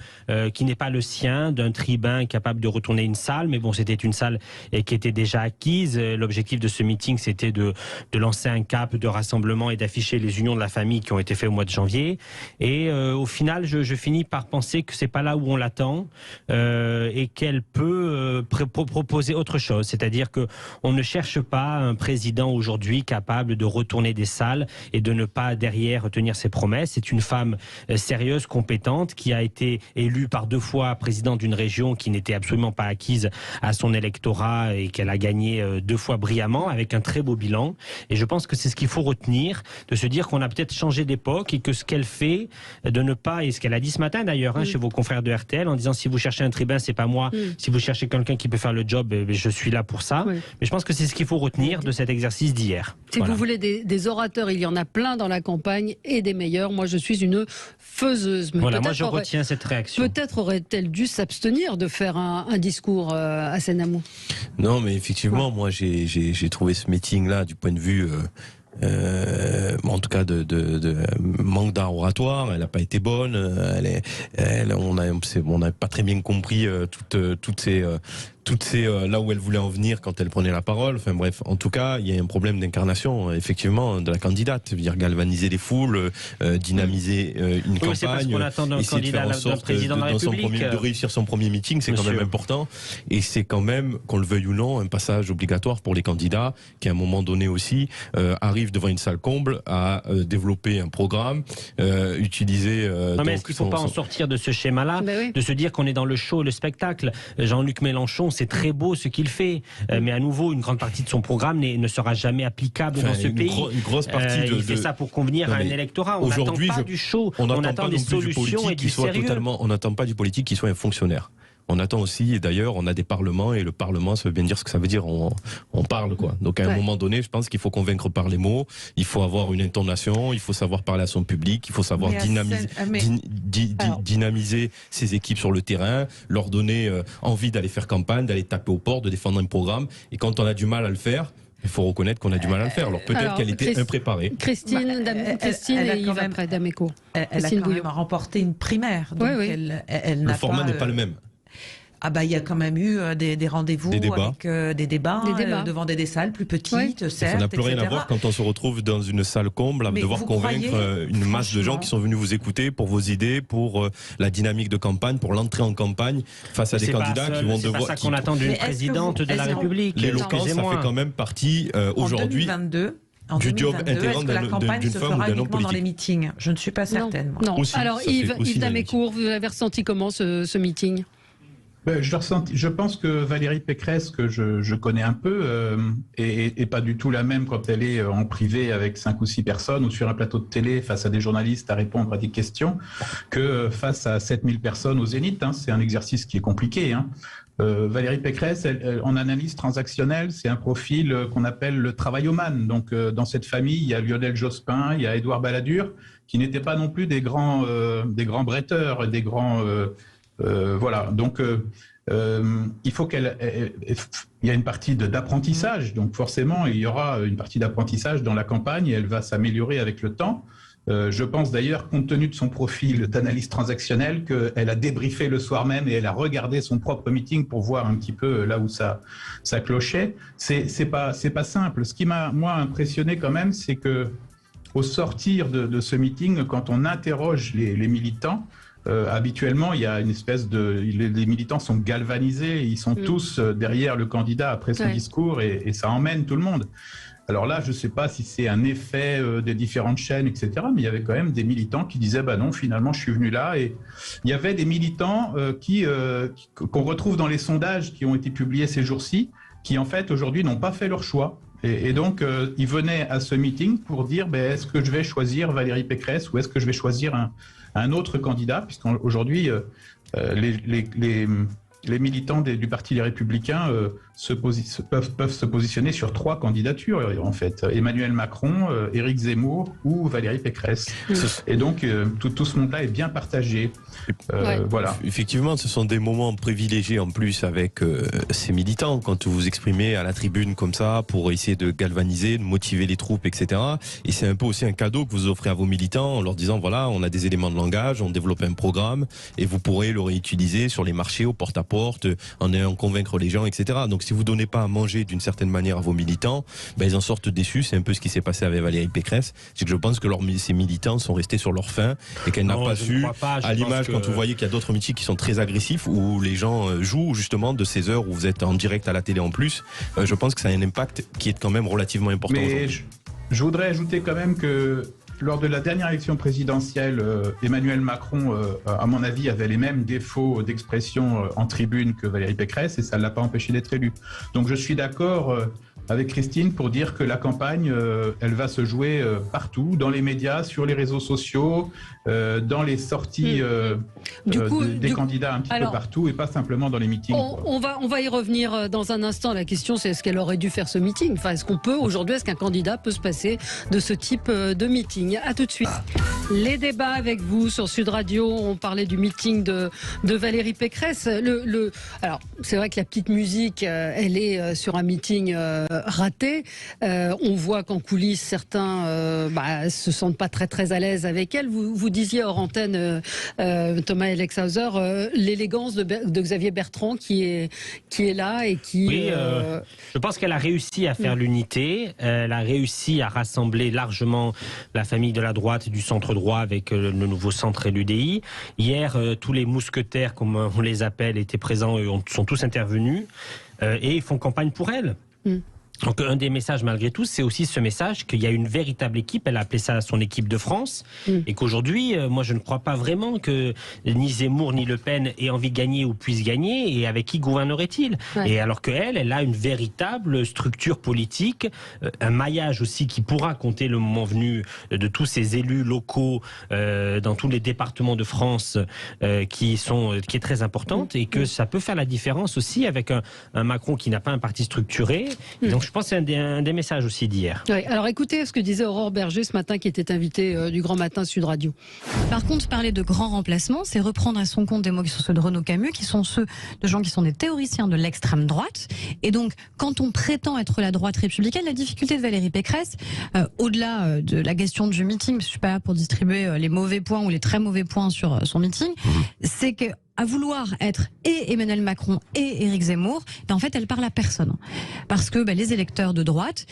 qui n'est pas le sien, d'un tribun capable de retourner une salle, mais bon, c'était une salle qui était déjà acquise. L'objectif de ce meeting, c'était de lancer un cap de rassemblement et d'afficher les unions de la famille qui ont été faites au mois de janvier. Et au final, je finis par penser que c'est pas là où on l'attend et qu'elle peut proposer autre chose. C'est-à-dire que on ne cherche pas un président aujourd'hui capable de retourner des salles et de ne pas derrière tenir ses promesses. C'est une femme sérieuse, compétente, qui a été élue par 2 fois présidente d'une région qui n'était absolument pas acquise à son électorat et qu'elle a gagné 2 fois brillamment avec un très beau bilan. Et je pense que c'est ce qu'il faut retenir, de se dire qu'on a peut-être changé d'époque et que ce qu'elle fait, de ne pas, et ce qu'elle a dit ce matin d'ailleurs chez vos confrères de RTL, en disant si vous cherchez un tribun, c'est pas moi, si vous cherchez quelqu'un qui peut faire le job, je suis là pour ça. Mais je pense que c'est ce qu'il faut retenir de cet exercice d'hier. Si vous voulez des orateurs, il y en a plein dans la campagne et des meilleurs. Moi, je suis une faiseuse. Mais voilà, moi je retiens cette réaction. Peut-être aurait-elle dû s'abstenir de faire un discours à Senamou. Non, mais effectivement, moi j'ai trouvé ce meeting-là du point de vue... en tout cas de manque d'art oratoire, elle n'a pas été bonne, on n'a pas très bien compris toutes ces là où elle voulait en venir quand elle prenait la parole. Enfin bref, en tout cas, il y a un problème d'incarnation, effectivement, de la candidate. C'est-à-dire galvaniser les foules, dynamiser une campagne, c'est parce qu'on attend d'un candidat, d'un président de la République. De réussir son premier meeting, c'est quand même important. Et c'est quand même, qu'on le veuille ou non, un passage obligatoire pour les candidats qui, à un moment donné aussi, arrivent devant une salle comble à développer un programme, utiliser... non mais est-ce qu'il ne faut pas en sortir de ce schéma-là, de se dire qu'on est dans le show, le spectacle? Jean-Luc Mélenchon, c'est très beau ce qu'il fait, mais à nouveau, une grande partie de son programme ne sera jamais applicable dans ce pays. Une grosse partie il fait ça pour convenir à un électorat. On n'attend pas du show, on attend des solutions et du sérieux. On n'attend pas du politique qui soit un fonctionnaire. On attend aussi, et d'ailleurs, on a des parlements, et le parlement, ça veut bien dire ce que ça veut dire, on parle, quoi. Donc, à un moment donné, je pense qu'il faut convaincre par les mots, il faut avoir une intonation, il faut savoir parler à son public, il faut savoir dynamiser ses équipes sur le terrain, leur donner envie d'aller faire campagne, d'aller taper au port, de défendre un programme. Et quand on a du mal à le faire, il faut reconnaître qu'on a du mal à le faire. Alors peut-être qu'elle était impréparée. Christine et Yves après Damecourt. Elle a quand même remporté une primaire. Donc elle le format n'est pas le même. Ah bah il y a quand même eu des rendez-vous avec des débats devant des salles plus petites, certes. Ça n'a plus rien à voir quand on se retrouve dans une salle comble à devoir convaincre une masse de gens qui sont venus vous écouter pour vos idées, pour la dynamique de campagne, pour l'entrée en campagne face à des candidats qui vont devoir... C'est pas ça qu'on attend d'une présidente de la République. L'éloquence, ça fait quand même partie aujourd'hui... du job intégrant d'une femme ou d'un homme politique. Dans les meetings, je ne suis pas certaine. Non. Aussi, alors Yves Damecourt, vous avez ressenti comment ce meeting ? Je pense que Valérie Pécresse, que je connais un peu, est pas du tout la même quand elle est en privé avec 5 ou 6 personnes ou sur un plateau de télé face à des journalistes à répondre à des questions que face à 7000 personnes au Zénith. C'est un exercice qui est compliqué. Valérie Pécresse, en analyse transactionnelle, c'est un profil qu'on appelle le travaillomane. Donc, dans cette famille, il y a Lionel Jospin, il y a Édouard Balladur, qui n'étaient pas non plus des grands bretteurs, des grands... voilà, donc il faut il y a une partie d'apprentissage, donc forcément il y aura une partie d'apprentissage dans la campagne et elle va s'améliorer avec le temps. Je pense d'ailleurs, compte tenu de son profil d'analyse transactionnelle, qu'elle a débriefé le soir même et elle a regardé son propre meeting pour voir un petit peu là où ça clochait. C'est pas simple. Ce qui m'a moi impressionné quand même, c'est que au sortir de ce meeting, quand on interroge les militants, habituellement, il y a une espèce les militants sont galvanisés, ils sont tous derrière le candidat après son discours et ça emmène tout le monde. Alors là, je ne sais pas si c'est un effet des différentes chaînes, etc., mais il y avait quand même des militants qui disaient bah non, finalement, je suis venu là. Et il y avait des militants qu'on retrouve dans les sondages qui ont été publiés ces jours-ci, qui en fait aujourd'hui n'ont pas fait leur choix. Et donc, ils venaient à ce meeting pour dire est-ce que je vais choisir Valérie Pécresse ou est-ce que je vais choisir un autre candidat, puisqu'aujourd'hui, les militants du Parti Les Républicains peuvent se positionner sur 3 candidatures, en fait. Emmanuel Macron, Éric Zemmour ou Valérie Pécresse. Et donc, tout ce monde-là est bien partagé. Voilà. Effectivement, ce sont des moments privilégiés en plus avec ces militants, quand vous vous exprimez à la tribune comme ça, pour essayer de galvaniser, de motiver les troupes, etc. Et c'est un peu aussi un cadeau que vous offrez à vos militants en leur disant, voilà, on a des éléments de langage, on développe un programme, et vous pourrez le réutiliser sur les marchés, au porte-à-porte, en ayant convaincre les gens, etc. Donc si vous donnez pas à manger d'une certaine manière à vos militants, ils en sortent déçus. C'est un peu ce qui s'est passé avec Valérie Pécresse. C'est que je pense que ces militants sont restés sur leur faim et qu'elle n'a pas su, à l'image quand vous voyez qu'il y a d'autres meetings qui sont très agressifs, où les gens jouent justement de ces heures où vous êtes en direct à la télé en plus, je pense que ça a un impact qui est quand même relativement important. Mais je voudrais ajouter quand même que lors de la dernière élection présidentielle, Emmanuel Macron, à mon avis, avait les mêmes défauts d'expression en tribune que Valérie Pécresse, et ça ne l'a pas empêché d'être élu. Donc je suis d'accord avec Christine pour dire que la campagne, elle va se jouer partout, dans les médias, sur les réseaux sociaux, dans les sorties des candidats un petit peu partout, et pas simplement dans les meetings. On va y revenir dans un instant. La question, c'est est-ce qu'elle aurait dû faire ce meeting? Enfin, est-ce qu'on peut, aujourd'hui, est-ce qu'un candidat peut se passer de ce type de meeting? À tout de suite. Les débats avec vous sur Sud Radio. On parlait du meeting de Valérie Pécresse. Alors, c'est vrai que la petite musique, elle est sur un meeting raté. On voit qu'en coulisses, certains se sentent pas très à l'aise avec elle. Vous disiez hors antenne, Thomas Elexhauser, l'élégance de Xavier Bertrand qui est là et qui... Oui, je pense qu'elle a réussi à faire l'unité. Elle a réussi à rassembler largement la famille de la droite et du centre-droit avec le nouveau centre et l'UDI. Hier, tous les mousquetaires, comme on les appelle, étaient présents et sont tous intervenus et ils font campagne pour elle. Donc un des messages malgré tout, c'est aussi ce message qu'il y a une véritable équipe, elle a appelé ça son équipe de France, et qu'aujourd'hui, moi je ne crois pas vraiment que ni Zemmour ni Le Pen aient envie de gagner ou puissent gagner, et avec qui gouvernerait-il? Et alors qu'elle a une véritable structure politique, un maillage aussi qui pourra compter le moment venu de tous ces élus locaux dans tous les départements de France qui est très importante, et que ça peut faire la différence aussi avec un Macron qui n'a pas un parti structuré. Et donc je pense que c'est un des messages aussi d'hier. Oui, alors écoutez ce que disait Aurore Berger ce matin, qui était invitée du Grand Matin Sud Radio. Par contre, parler de grands remplacements, c'est reprendre à son compte des mots qui sont ceux de Renaud Camus, qui sont ceux de gens qui sont des théoriciens de l'extrême droite. Et donc, quand on prétend être la droite républicaine, la difficulté de Valérie Pécresse, au-delà de la question du meeting, parce que je suis pas là pour distribuer les mauvais points ou les très mauvais points sur son meeting, c'est que à vouloir être et Emmanuel Macron et Éric Zemmour, en fait, elle parle à personne. Parce que les électeurs de droite,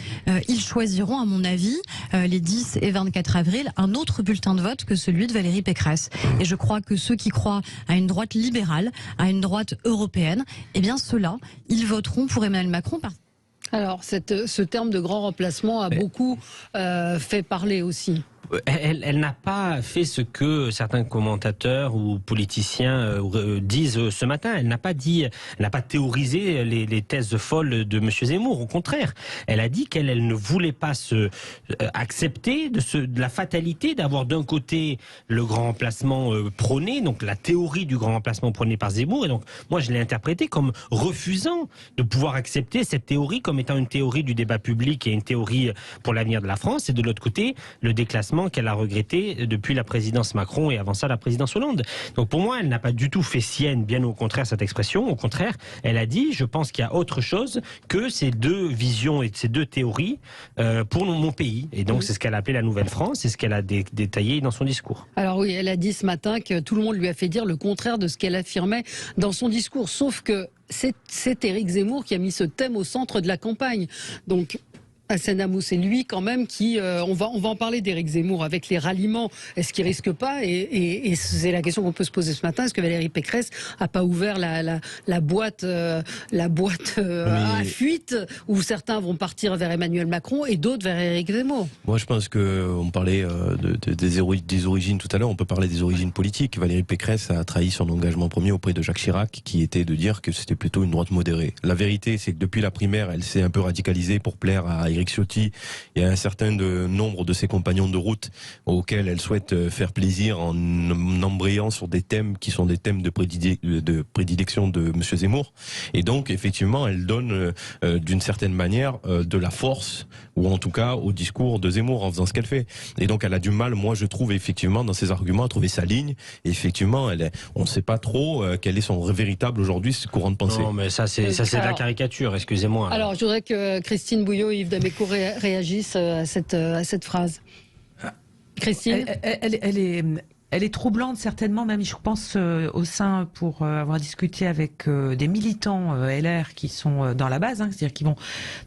ils choisiront, à mon avis, les 10 et 24 avril, un autre bulletin de vote que celui de Valérie Pécresse. Et je crois que ceux qui croient à une droite libérale, à une droite européenne, eh bien, ceux-là, ils voteront pour Emmanuel Macron. Alors, ce terme de grand remplacement a beaucoup fait parler aussi. Elle n'a pas fait ce que certains commentateurs ou politiciens disent ce matin. Elle n'a pas théorisé les thèses folles de M. Zemmour. Au contraire, elle a dit qu'elle ne voulait pas accepter de la fatalité d'avoir d'un côté le grand remplacement prôné, donc la théorie du grand remplacement prôné par Zemmour. Et donc, moi, je l'ai interprété comme refusant de pouvoir accepter cette théorie comme étant une théorie du débat public et une théorie pour l'avenir de la France. Et de l'autre côté, le déclassement qu'elle a regretté depuis la présidence Macron et avant ça la présidence Hollande. Donc pour moi, elle n'a pas du tout fait sienne, bien au contraire, cette expression. Au contraire, elle a dit, je pense qu'il y a autre chose que ces deux visions et ces deux théories pour mon pays. Et donc c'est ce qu'elle a appelé la Nouvelle France, c'est ce qu'elle a détaillé dans son discours. Alors oui, elle a dit ce matin que tout le monde lui a fait dire le contraire de ce qu'elle affirmait dans son discours, sauf que c'est Éric Zemmour qui a mis ce thème au centre de la campagne. Donc Hassan Amou, c'est lui quand même qui, on va en parler d'Éric Zemmour avec les ralliements. Est-ce qu'il risque pas, et c'est la question qu'on peut se poser ce matin, est-ce que Valérie Pécresse a pas ouvert la boîte à fuite où certains vont partir vers Emmanuel Macron et d'autres vers Éric Zemmour? Moi, je pense que on parlait des origines tout à l'heure. On peut parler des origines politiques. Valérie Pécresse a trahi son engagement premier auprès de Jacques Chirac, qui était de dire que c'était plutôt une droite modérée. La vérité, c'est que depuis la primaire, elle s'est un peu radicalisée pour plaire à Éric Ciotti et à un certain nombre de ses compagnons de route auxquels elle souhaite faire plaisir en embrayant sur des thèmes qui sont des thèmes de prédilection de M. Zemmour. Et donc, effectivement, elle donne d'une certaine manière de la force, ou en tout cas au discours de Zemmour en faisant ce qu'elle fait. Et donc, elle a du mal, moi je trouve, effectivement, dans ses arguments, à trouver sa ligne. Et effectivement, on ne sait pas trop quel est son véritable aujourd'hui courant de pensée. Non, mais ça c'est de la caricature, excusez-moi. Alors, je voudrais que Christine Bouillot et Yves Damécourt réagissent à cette phrase. Christine, elle est troublante, certainement, même je pense au sein, pour avoir discuté avec des militants LR qui sont dans la base, c'est-à-dire qui vont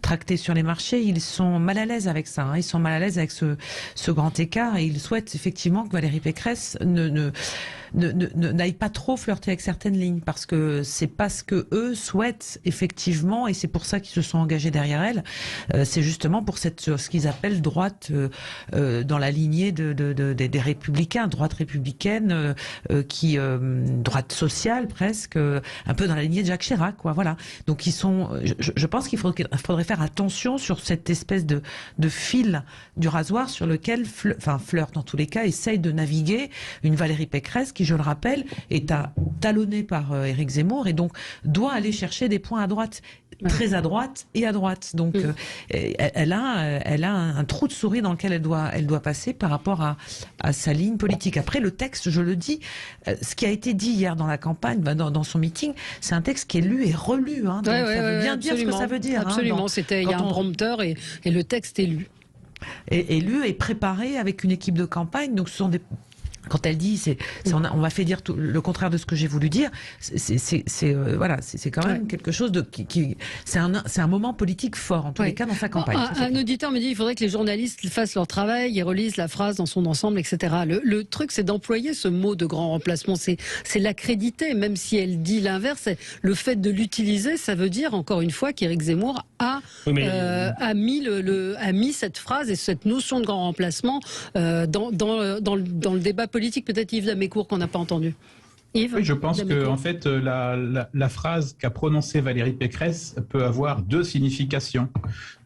tracter sur les marchés, ils sont mal à l'aise avec ça, ils sont mal à l'aise avec ce grand écart, et ils souhaitent effectivement que Valérie Pécresse n'aille pas trop flirter avec certaines lignes, parce que c'est pas ce que eux souhaitent effectivement, et c'est pour ça qu'ils se sont engagés derrière elle. C'est justement pour ce qu'ils appellent droite dans la lignée des républicains, droite républicaine, droite sociale presque, un peu dans la lignée de Jacques Chirac, quoi. Voilà. Donc ils sont. Je pense qu'il faudrait faire attention sur cette espèce de fil du rasoir sur lequel flirte en tous les cas, essaye de naviguer une Valérie Pécresse qui, je le rappelle, est talonnée par Éric Zemmour et donc doit aller chercher des points à droite, très à droite et à droite. Donc elle a un trou de souris dans lequel elle doit passer par rapport à sa ligne politique. Après, le texte, je le dis, ce qui a été dit hier dans la campagne, dans son meeting, c'est un texte qui est lu et relu. Donc ça veut bien dire ce que ça veut dire. Absolument, il y a un prompteur et le texte est lu. Et lu et préparé avec une équipe de campagne. Donc ce sont des... Quand elle dit, on m'a fait dire le contraire de ce que j'ai voulu dire, c'est quand même quelque chose c'est un moment politique fort, en tous les cas, dans sa campagne. Un auditeur me dit qu'il faudrait que les journalistes fassent leur travail et relisent la phrase dans son ensemble, etc. Le truc, c'est d'employer ce mot de grand remplacement, c'est l'accréditer, même si elle dit l'inverse. Le fait de l'utiliser, ça veut dire, encore une fois, qu'Éric Zemmour a mis cette phrase et cette notion de grand remplacement dans le débat politique. Peut-être Yves Damécourt qu'on n'a pas entendu. Yves, oui, je pense que en fait la phrase qu'a prononcée Valérie Pécresse peut avoir deux significations.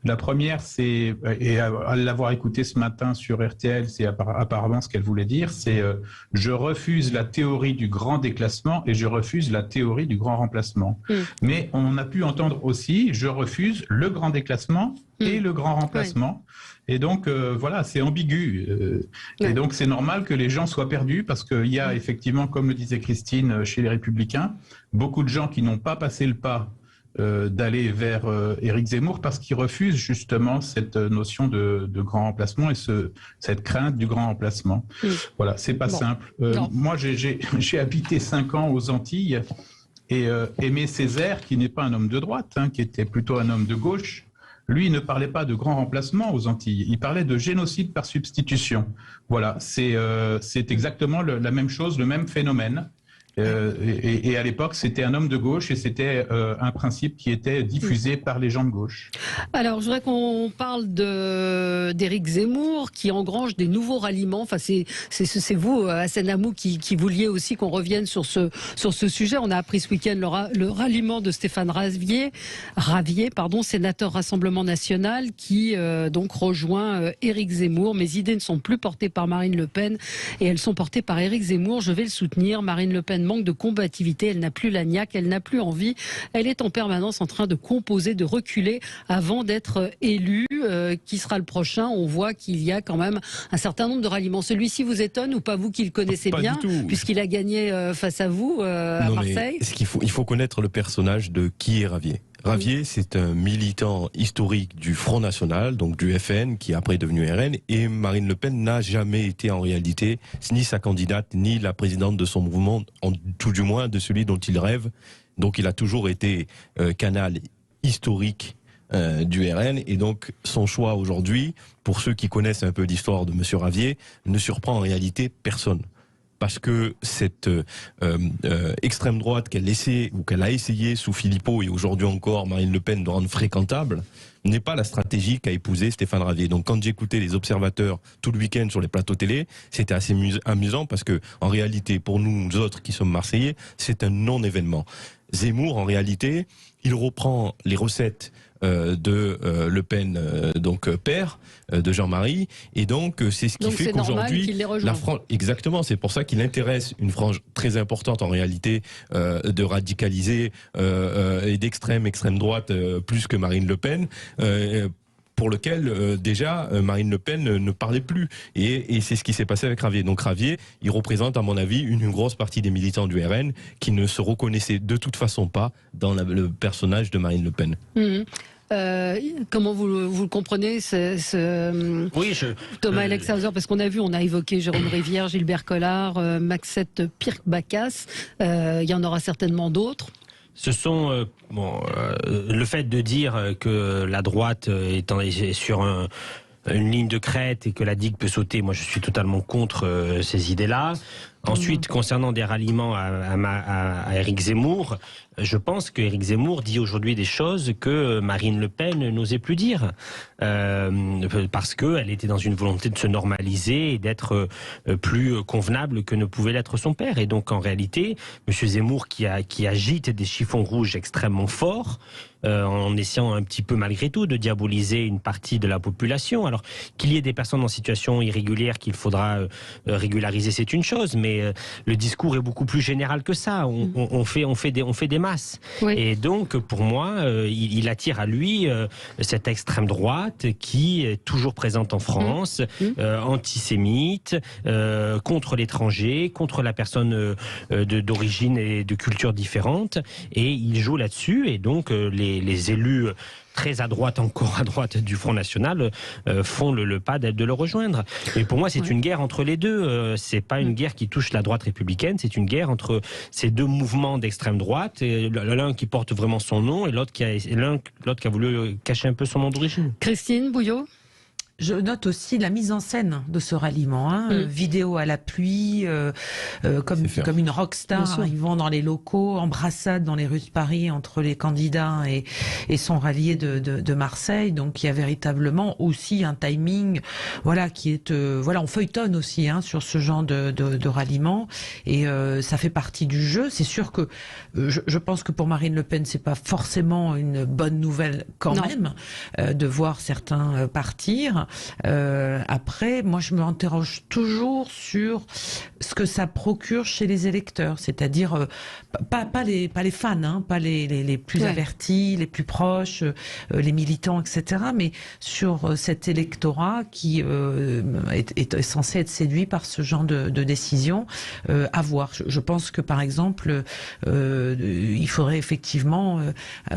La première, c'est, et à l'avoir écouté ce matin sur RTL, c'est apparemment ce qu'elle voulait dire, c'est je refuse la théorie du grand déclassement et je refuse la théorie du grand remplacement. Mais on a pu entendre aussi je refuse le grand déclassement et le grand remplacement. Et donc, voilà, c'est ambigu. Et donc, c'est normal que les gens soient perdus parce qu'il y a effectivement, comme le disait Christine, chez les Républicains, beaucoup de gens qui n'ont pas passé le pas d'aller vers Éric Zemmour parce qu'ils refusent justement cette notion de grand remplacement et cette crainte du grand remplacement. Voilà, c'est pas simple. Moi, j'ai habité 5 ans aux Antilles et Aimé Césaire, qui n'est pas un homme de droite, qui était plutôt un homme de gauche, lui ne parlait pas de grand remplacement aux Antilles, il parlait de génocide par substitution. Voilà, c'est exactement la même chose, le même phénomène. Et à l'époque, c'était un homme de gauche et c'était un principe qui était diffusé par les gens de gauche. Alors, je voudrais qu'on parle d'Éric Zemmour qui engrange des nouveaux ralliements. Enfin, c'est vous, Hassan Amou, qui vouliez aussi qu'on revienne sur ce sujet. On a appris ce week-end le ralliement de Stéphane Ravier, sénateur Rassemblement National, qui donc rejoint Éric Zemmour. Mes idées ne sont plus portées par Marine Le Pen et elles sont portées par Éric Zemmour. Je vais le soutenir. Marine Le Pen manque de combativité, elle n'a plus la niaque, elle n'a plus envie, elle est en permanence en train de composer, de reculer avant d'être élue. Qui sera le prochain? On voit qu'il y a quand même un certain nombre de ralliements. Celui-ci vous étonne ou pas, vous qui le connaissez bien, puisqu'il a gagné face à vous à Marseille? Il faut connaître le personnage de qui est Ravier. Ravier, c'est un militant historique du Front National, donc du FN, qui est après devenu RN, et Marine Le Pen n'a jamais été en réalité ni sa candidate, ni la présidente de son mouvement, tout du moins de celui dont il rêve. Donc il a toujours été canal historique du RN. Et donc, son choix aujourd'hui, pour ceux qui connaissent un peu l'histoire de Monsieur Ravier, ne surprend en réalité personne. Parce que cette extrême droite qu'elle a essayé sous Philippot et aujourd'hui encore Marine Le Pen de rendre fréquentable, n'est pas la stratégie qu'a épousée Stéphane Ravier. Donc quand j'écoutais les observateurs tout le week-end sur les plateaux télé, c'était assez amusant parce que en réalité, pour nous autres qui sommes Marseillais, c'est un non-événement. Zemmour, en réalité, il reprend les recettes de Le Pen, donc père de Jean-Marie, et donc c'est ce qui fait qu'aujourd'hui la France, exactement, c'est pour ça qu'il intéresse une frange très importante en réalité de radicalisés et d'extrême droite plus que Marine Le Pen. Pour lequel déjà Marine Le Pen ne parlait plus. Et c'est ce qui s'est passé avec Ravier. Donc Ravier, il représente à mon avis une grosse partie des militants du RN qui ne se reconnaissaient de toute façon pas dans le personnage de Marine Le Pen. Comment vous le comprenez, Thomas Alexhauser, parce qu'on on a évoqué Jérôme Rivière, Gilbert Collard, Maxette Pirc-Bacas, il y en aura certainement d'autres. Ce sont le fait de dire que la droite est sur une ligne de crête et que la digue peut sauter. Moi, je suis totalement contre ces idées-là. Ensuite, concernant des ralliements à Éric Zemmour, je pense que Éric Zemmour dit aujourd'hui des choses que Marine Le Pen n'osait plus dire, parce qu'elle était dans une volonté de se normaliser et d'être plus convenable que ne pouvait l'être son père. Et donc, en réalité, M. Zemmour qui agite des chiffons rouges extrêmement forts, en essayant un petit peu malgré tout de diaboliser une partie de la population. Alors qu'il y ait des personnes en situation irrégulière qu'il faudra régulariser, c'est une chose, mais le discours est beaucoup plus général que ça. On fait des masses. Oui. Et donc pour moi, il attire à lui cette extrême droite qui est toujours présente en France, antisémite, contre l'étranger, contre la personne d'origine et de culture différente, et il joue là-dessus. Et donc les élus très encore à droite du Front National font le pas de le rejoindre. Mais pour moi, c'est une guerre entre les deux. C'est pas une guerre qui touche la droite républicaine, c'est une guerre entre ces deux mouvements d'extrême droite, l'un qui porte vraiment son nom et l'autre qui a voulu cacher un peu son nom d'origine. Christine Bouillot. Je note aussi la mise en scène de ce ralliement, vidéo à la pluie, comme une rockstar arrivant dans les locaux, embrassade dans les rues de Paris entre les candidats et son rallié de Marseille. Donc il y a véritablement aussi un timing, qui est, on feuilletonne aussi sur ce genre de ralliement, et ça fait partie du jeu. C'est sûr que je pense que pour Marine Le Pen, c'est pas forcément une bonne nouvelle même de voir certains partir. Après, moi, je me interroge toujours sur ce que ça procure chez les électeurs, c'est-à-dire pas les fans, pas les plus avertis, les plus proches, les militants, etc., mais sur cet électorat qui est censé être séduit par ce genre de décision. À voir. Je pense que, par exemple, il faudrait effectivement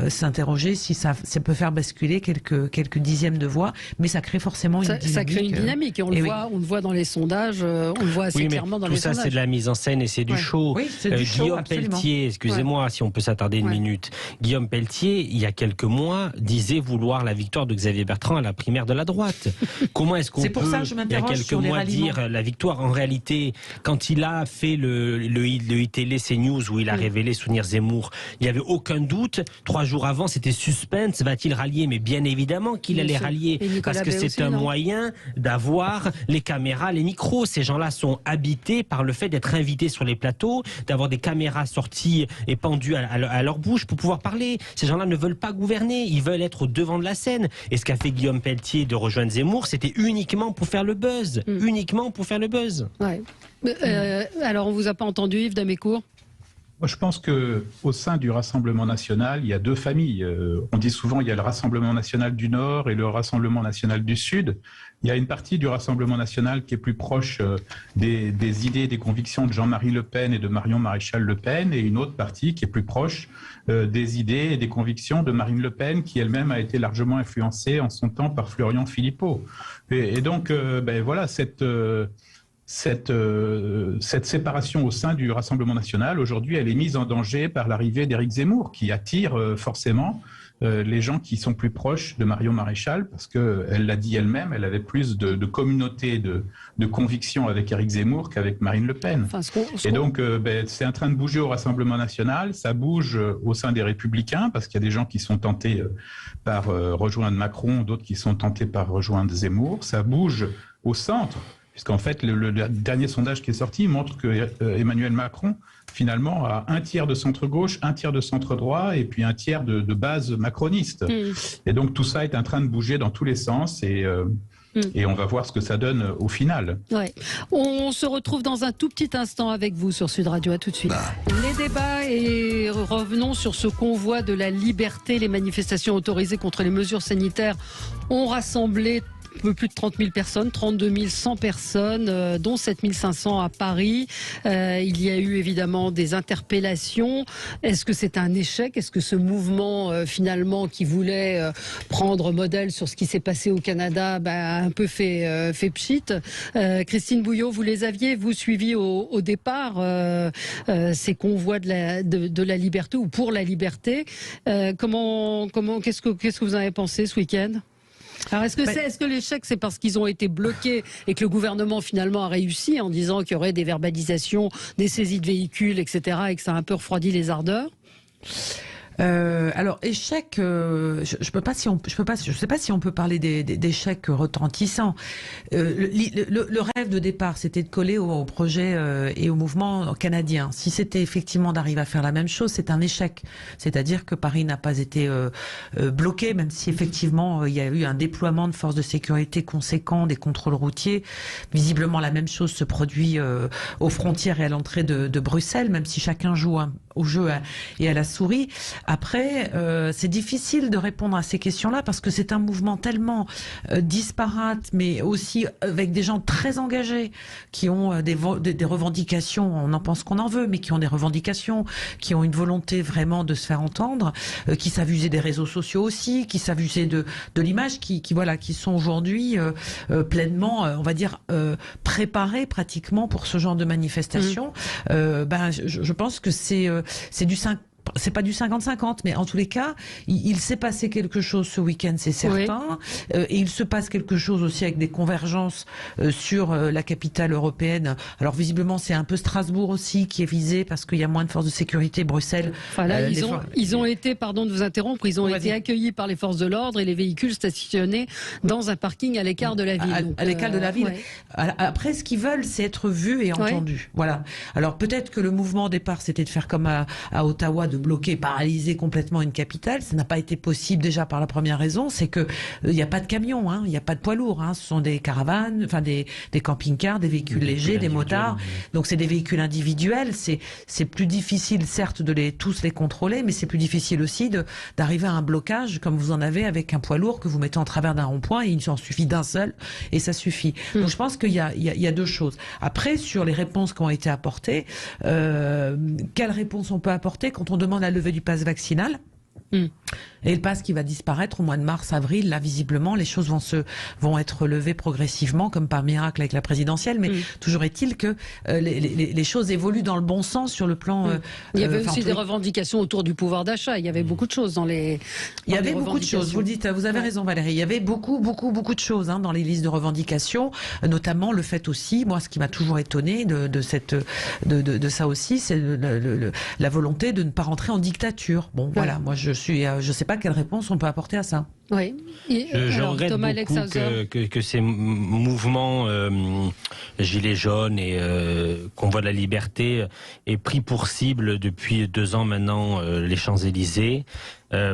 s'interroger si ça peut faire basculer quelques dixièmes de voix, mais ça crée forcément une dynamique. Ça crée une dynamique, et on le voit dans les sondages, on le voit assez clairement dans les sondages. Tout ça, c'est de la mise en scène et c'est du show. Oui, c'est du show, Guillaume absolument. Pelletier, excusez-moi si on peut s'attarder une minute. Guillaume Pelletier, il y a quelques mois, disait vouloir la victoire de Xavier Bertrand à la primaire de la droite. Comment est-ce qu'on peut, il y a quelques mois, dire la victoire? En réalité, quand il a fait le ITL CNews où il a révélé souvenir Zemmour, il n'y avait aucun doute. 3 jours avant, c'était suspense. Va-t-il rallier? Mais bien évidemment qu'il allait rallier, parce que c'est un moyen d'avoir les caméras, les micros. Ces gens-là sont habités par le fait d'être invités sur les plateaux, d'avoir des caméras sorties et pendues à leur bouche pour pouvoir parler. Ces gens-là ne veulent pas gouverner, ils veulent être au devant de la scène. Et ce qu'a fait Guillaume Pelletier de rejoindre Zemmour, c'était uniquement pour faire le buzz. Uniquement pour faire le buzz. Ouais. Alors, on vous a pas entendu, Yves Damécourt? Moi, je pense qu'au sein du Rassemblement national, il y a deux familles. On dit souvent il y a le Rassemblement national du Nord et le Rassemblement national du Sud. Il y a une partie du Rassemblement national qui est plus proche des idées et des convictions de Jean-Marie Le Pen et de Marion Maréchal Le Pen, et une autre partie qui est plus proche des idées et des convictions de Marine Le Pen, qui elle-même a été largement influencée en son temps par Florian Philippot. Et donc, voilà, cette séparation au sein du Rassemblement national, aujourd'hui, elle est mise en danger par l'arrivée d'Éric Zemmour, qui attire forcément les gens qui sont plus proches de Marion Maréchal, parce qu'elle l'a dit elle-même, elle avait plus de communauté, de conviction avec Éric Zemmour qu'avec Marine Le Pen. Et donc, c'est en train de bouger au Rassemblement national, ça bouge au sein des Républicains, parce qu'il y a des gens qui sont tentés par rejoindre Macron, d'autres qui sont tentés par rejoindre Zemmour, ça bouge au centre, puisqu'en fait, le dernier sondage qui est sorti montre que Emmanuel Macron, finalement, a un tiers de centre-gauche, un tiers de centre-droit et puis un tiers de base macroniste. Et donc, tout ça est en train de bouger dans tous les sens et on va voir ce que ça donne au final. Ouais. On se retrouve dans un tout petit instant avec vous sur Sud Radio. À tout de suite. Les débats et revenons sur ce convoi de la liberté. Les manifestations autorisées contre les mesures sanitaires ont rassemblé un peu plus de 30 000 personnes, 32 100 personnes, dont 7 500 à Paris. Il y a eu évidemment des interpellations. Est-ce que c'est un échec? Est-ce que ce mouvement, finalement, qui voulait prendre modèle sur ce qui s'est passé au Canada, a un peu fait pchit? Christine Bouillot, vous les aviez, vous, suivi au départ, ces convois de la liberté ou pour la liberté. Qu'est-ce que vous en avez pensé ce week-end? Alors est-ce que l'échec c'est parce qu'ils ont été bloqués et que le gouvernement finalement a réussi en disant qu'il y aurait des verbalisations, des saisies de véhicules, etc. et que ça a un peu refroidi les ardeurs? Alors échec, je sais pas si on peut parler d'échec retentissant. Le rêve de départ, c'était de coller au projet et au mouvement canadien. Si c'était effectivement d'arriver à faire la même chose, c'est un échec. C'est-à-dire que Paris n'a pas été bloqué, même si effectivement il y a eu un déploiement de forces de sécurité conséquent, des contrôles routiers. Visiblement la même chose se produit aux frontières et à l'entrée de Bruxelles, même si chacun joue au jeu et à la souris. Après, c'est difficile de répondre à ces questions-là parce que c'est un mouvement tellement disparate, mais aussi avec des gens très engagés qui ont des revendications, on en pense qu'on en veut, mais qui ont des revendications, qui ont une volonté vraiment de se faire entendre, qui savent user des réseaux sociaux aussi, qui savent user de l'image, qui sont aujourd'hui pleinement, on va dire, préparés pratiquement pour ce genre de manifestation. Je pense que c'est pas du 50-50, mais en tous les cas, il s'est passé quelque chose ce week-end, c'est certain. Oui. Et il se passe quelque chose aussi avec des convergences sur la capitale européenne. Alors visiblement, c'est un peu Strasbourg aussi qui est visé parce qu'il y a moins de forces de sécurité. Bruxelles. Voilà, ils ont été, pardon de vous interrompre, ils ont été accueillis par les forces de l'ordre et les véhicules stationnés dans un parking à l'écart de la ville. À l'écart de la ville. Ouais. Après, ce qu'ils veulent, c'est être vus et entendus. Voilà. Alors peut-être que le mouvement au départ, c'était de faire comme à Ottawa, de bloquer, paralyser complètement une capitale. Ça n'a pas été possible déjà par la première raison, c'est que il n'y a pas de camions, il n'y a pas de poids lourds, ce sont des caravanes, enfin des camping-cars, des véhicules légers, des motards. Donc c'est des véhicules individuels. C'est plus difficile certes de tous les contrôler, mais c'est plus difficile aussi d'arriver à un blocage comme vous en avez avec un poids lourd que vous mettez en travers d'un rond-point et il en suffit d'un seul et ça suffit. Donc je pense qu'il y a deux choses. Après sur les réponses qui ont été apportées, quelles réponses on peut apporter quand on demande la levée du pass vaccinal? Et le pass qui va disparaître au mois de mars, avril, là visiblement les choses vont être levées progressivement comme par miracle avec la présidentielle, mais toujours est-il que les choses évoluent dans le bon sens sur le plan... Il y avait aussi des revendications autour du pouvoir d'achat, il y avait beaucoup de choses dans les... Il y avait beaucoup de choses, vous le dites, vous avez raison Valérie, il y avait beaucoup de choses dans les listes de revendications, notamment le fait aussi, moi ce qui m'a toujours étonné de ça aussi, c'est la volonté de ne pas rentrer en dictature. Bon voilà, moi je sais pas quelle réponse on peut apporter à ça. Oui. Je regrette beaucoup que ces mouvements Gilets jaunes et Convoi de la liberté aient pris pour cible depuis 2 ans maintenant les Champs-Élysées.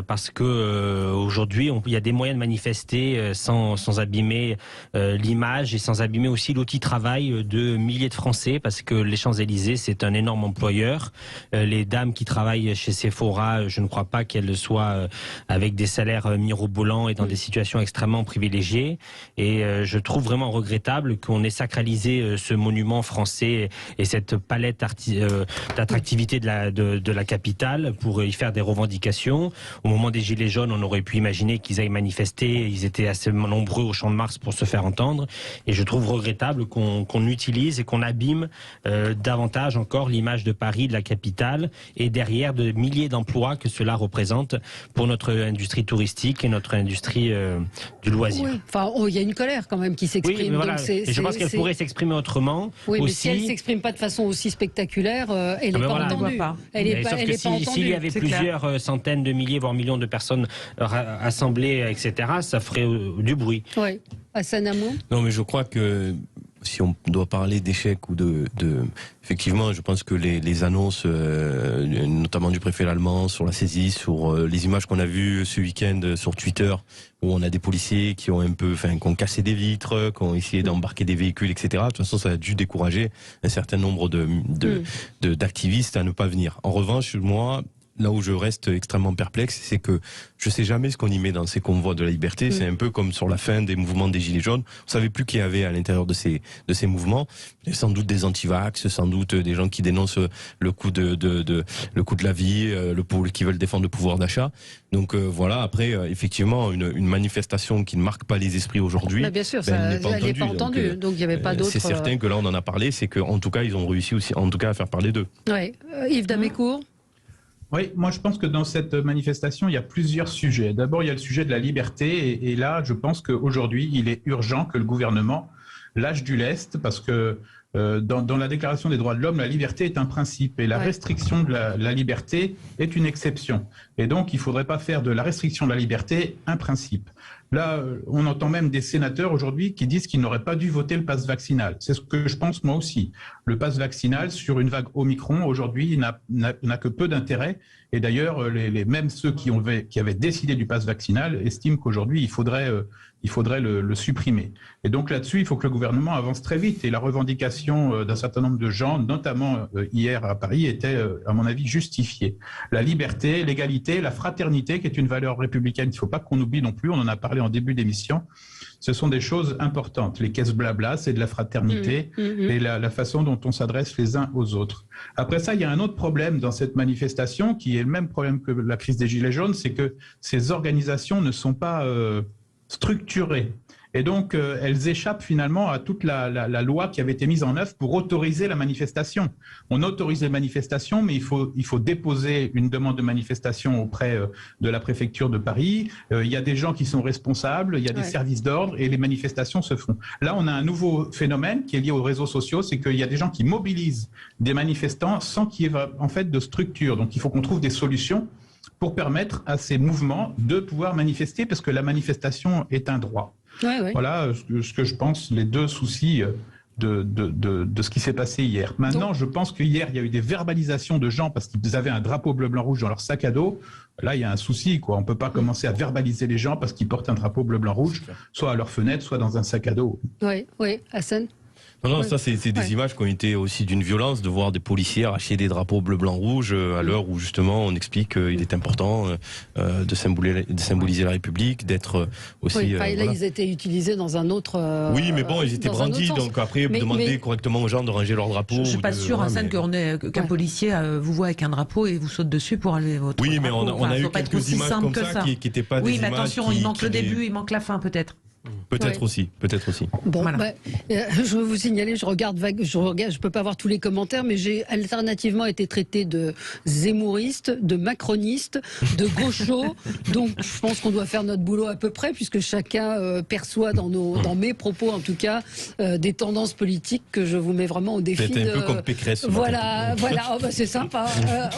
Parce que aujourd'hui, il y a des moyens de manifester sans abîmer l'image et sans abîmer aussi l'outil de travail de milliers de Français, parce que les Champs-Élysées, c'est un énorme employeur. Les dames qui travaillent chez Sephora, je ne crois pas qu'elles soient avec des salaires mirobolants volant et dans des situations extrêmement privilégiées. Et je trouve vraiment regrettable qu'on ait sacralisé ce monument français et cette palette d'attractivité de la capitale pour y faire des revendications. Au moment des Gilets jaunes, on aurait pu imaginer qu'ils aillent manifester. Ils étaient assez nombreux au Champ de Mars pour se faire entendre. Et je trouve regrettable qu'on utilise et qu'on abîme davantage encore l'image de Paris, de la capitale, et derrière de milliers d'emplois que cela représente pour notre industrie touristique et notre industrie du loisir. Oui. Enfin, il y a une colère quand même qui s'exprime. Oui, mais voilà. Et je pense qu'elle pourrait s'exprimer autrement. Oui, aussi. mais si elle ne s'exprime pas de façon aussi spectaculaire, elle n'est pas entendue. Elle n'est pas entendue. S'il y avait plusieurs centaines de milliers, voire millions de personnes assemblées, etc., ça ferait du bruit. Oui. Hassan Amou ? Non, mais je crois que si on doit parler d'échec ou effectivement, je pense que les annonces, notamment du préfet allemand sur la saisie, sur les images qu'on a vues ce week-end sur Twitter, où on a des policiers qui ont qui ont cassé des vitres, qui ont essayé d'embarquer des véhicules, etc. De toute façon, ça a dû décourager un certain nombre d'activistes à ne pas venir. En revanche, moi, là où je reste extrêmement perplexe, c'est que je sais jamais ce qu'on y met dans ces convois de la liberté. C'est un peu comme sur la fin des mouvements des Gilets jaunes. On savait plus qui y avait à l'intérieur de ces mouvements. Il y a sans doute des anti-vax, sans doute des gens qui dénoncent le coût le coût de la vie, qui veulent défendre le pouvoir d'achat. Donc voilà. Après, effectivement, une manifestation qui ne marque pas les esprits aujourd'hui, bien sûr, elle n'est pas entendue. Donc il n'y avait pas d'autre. C'est certain que là, on en a parlé. C'est qu'en tout cas, ils ont réussi aussi, en tout cas, à faire parler d'eux. Ouais. Yves Damécourt. Oui, moi je pense que dans cette manifestation, il y a plusieurs sujets. D'abord, il y a le sujet de la liberté, et là, je pense qu'aujourd'hui, il est urgent que le gouvernement lâche du lest, parce que dans la Déclaration des droits de l'homme, la liberté est un principe, et la restriction de la liberté est une exception. Et donc, il ne faudrait pas faire de la restriction de la liberté un principe. Là, on entend même des sénateurs aujourd'hui qui disent qu'ils n'auraient pas dû voter le pass vaccinal. C'est ce que je pense moi aussi. Le pass vaccinal, sur une vague Omicron, aujourd'hui, n'a que peu d'intérêt. Et d'ailleurs, même ceux qui avaient décidé du pass vaccinal estiment qu'aujourd'hui, il faudrait le supprimer. Et donc là-dessus, il faut que le gouvernement avance très vite. Et la revendication d'un certain nombre de gens, notamment hier à Paris, était, à mon avis, justifiée. La liberté, l'égalité, la fraternité, qui est une valeur républicaine, il ne faut pas qu'on oublie non plus, on en a parlé en début d'émission, ce sont des choses importantes. Les caisses blabla, c'est de la fraternité et la façon dont on s'adresse les uns aux autres. Après ça, il y a un autre problème dans cette manifestation, qui est le même problème que la crise des Gilets jaunes, c'est que ces organisations ne sont pas structurées. Et donc, elles échappent finalement à toute la loi qui avait été mise en œuvre pour autoriser la manifestation. On autorise les manifestations, mais il faut déposer une demande de manifestation auprès de la préfecture de Paris. Il y a des gens qui sont responsables, il y a des services d'ordre, et les manifestations se font. Là, on a un nouveau phénomène qui est lié aux réseaux sociaux, c'est qu'il y a des gens qui mobilisent des manifestants sans qu'il y ait en fait de structure. Donc, il faut qu'on trouve des solutions pour permettre à ces mouvements de pouvoir manifester, parce que la manifestation est un droit. Voilà ce que je pense, les deux soucis de ce qui s'est passé hier. Maintenant, je pense qu'hier, il y a eu des verbalisations de gens parce qu'ils avaient un drapeau bleu-blanc-rouge dans leur sac à dos. Là, il y a un souci, quoi. On ne peut pas commencer à verbaliser les gens parce qu'ils portent un drapeau bleu-blanc-rouge, soit à leur fenêtre, soit dans un sac à dos. Oui, Hassan. Non, ça c'est des images qui ont été aussi d'une violence, de voir des policiers arracher des drapeaux bleu, blanc, rouge à l'heure où justement on explique qu'il est important de symboliser la République, d'être aussi... là, ils étaient utilisés dans un autre... oui, mais bon, ils étaient brandis, donc après, demander correctement aux gens de ranger leur drapeau... Je ne suis pas sûr, Hassan, qu'un policier vous voit avec un drapeau et vous saute dessus pour aller votre Oui, mais drapeau. on a eu quelques images comme ça qui n'étaient pas des images... Oui, mais attention, il manque le début, il manque la fin peut-être. Peut-être aussi. Bon, je veux vous signaler, je peux pas voir tous les commentaires, mais j'ai alternativement été traité de zémouriste, de macroniste, de gaucho. Donc, je pense qu'on doit faire notre boulot à peu près, puisque chacun perçoit dans mes propos, en tout cas, des tendances politiques que je vous mets vraiment au défi. C'est un peu comme Pécresse. Voilà. Oh, c'est sympa.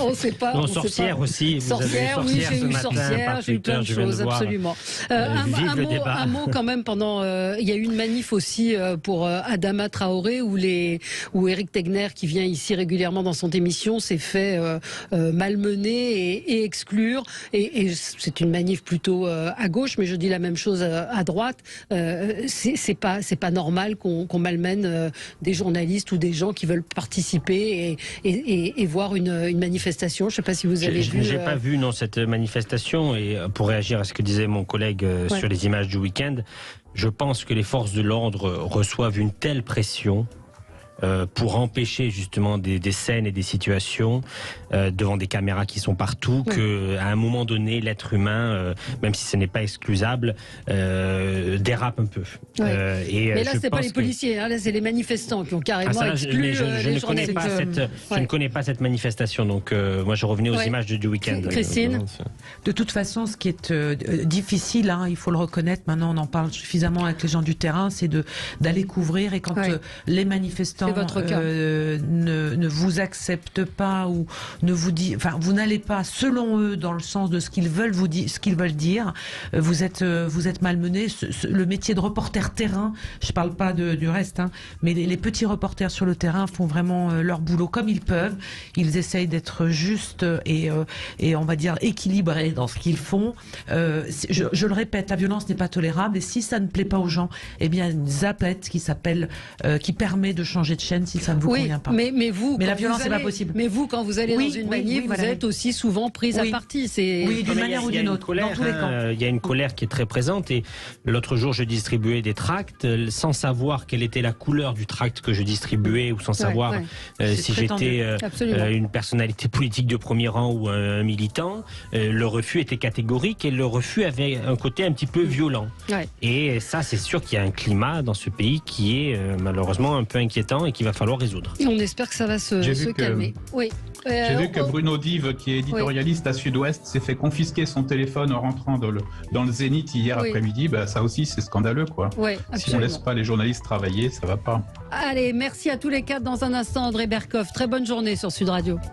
On ne sait pas. Non, sorcière aussi. Sorcière, oui, j'ai eu sorcière, j'ai eu plein de choses, absolument. Un mot quand même même pendant, il y a eu une manif aussi pour Adama Traoré où Éric Tegner, qui vient ici régulièrement dans son émission, s'est fait malmener et exclure. Et c'est une manif plutôt à gauche, mais je dis la même chose à droite. C'est pas normal qu'on malmène des journalistes ou des gens qui veulent participer et voir une manifestation. Je ne sais pas si vous avez vu. J'ai pas vu cette manifestation, et pour réagir à ce que disait mon collègue sur les images du week-end, je pense que les forces de l'ordre reçoivent une telle pression pour empêcher justement des scènes et des situations devant des caméras qui sont partout, qu'à un moment donné, l'être humain, même si ce n'est pas excusable, dérape un peu. Mais là, c'est pas les policiers, là, c'est les manifestants qui ont carrément exclu les journalistes. Je ne connais pas cette manifestation, donc moi je revenais aux images du week-end. Christine ? De toute façon, ce qui est difficile, il faut le reconnaître, maintenant on en parle suffisamment avec les gens du terrain, c'est d'aller couvrir, et quand les manifestants ne vous acceptent pas ou ne vous dit, enfin, vous n'allez pas selon eux dans le sens de ce qu'ils veulent ce qu'ils veulent dire. Vous êtes malmené. Le métier de reporter terrain, je parle pas du reste, mais les petits reporters sur le terrain font vraiment leur boulot comme ils peuvent. Ils essayent d'être justes et on va dire équilibrés dans ce qu'ils font. Je le répète, la violence n'est pas tolérable, et si ça ne plaît pas aux gens, eh bien une zappette qui permet de changer de chaîne si ça ne vous convient pas. Mais la violence, c'est pas possible. Mais vous, quand vous allez dans une manif, vous êtes aussi souvent prise à partie. Oui, d'une manière ou d'une autre, dans tous les camps. Il y a une colère qui est très présente, et l'autre jour, je distribuais des tracts sans savoir quelle était la couleur du tract que je distribuais, ou sans savoir si j'étais une personnalité politique de premier rang ou un militant. Le refus était catégorique, et le refus avait un côté un petit peu violent. Et ça, c'est sûr qu'il y a un climat dans ce pays qui est malheureusement un peu inquiétant et qu'il va falloir résoudre. On espère que ça va se calmer. J'ai vu que Bruno Dive, qui est éditorialiste à Sud-Ouest, s'est fait confisquer son téléphone en rentrant dans le Zénith hier après-midi. Ça aussi, c'est scandaleux, quoi. Si on laisse pas les journalistes travailler, ça va pas. Allez, merci à tous les quatre. Dans un instant, André Berkoff. Très bonne journée sur Sud Radio.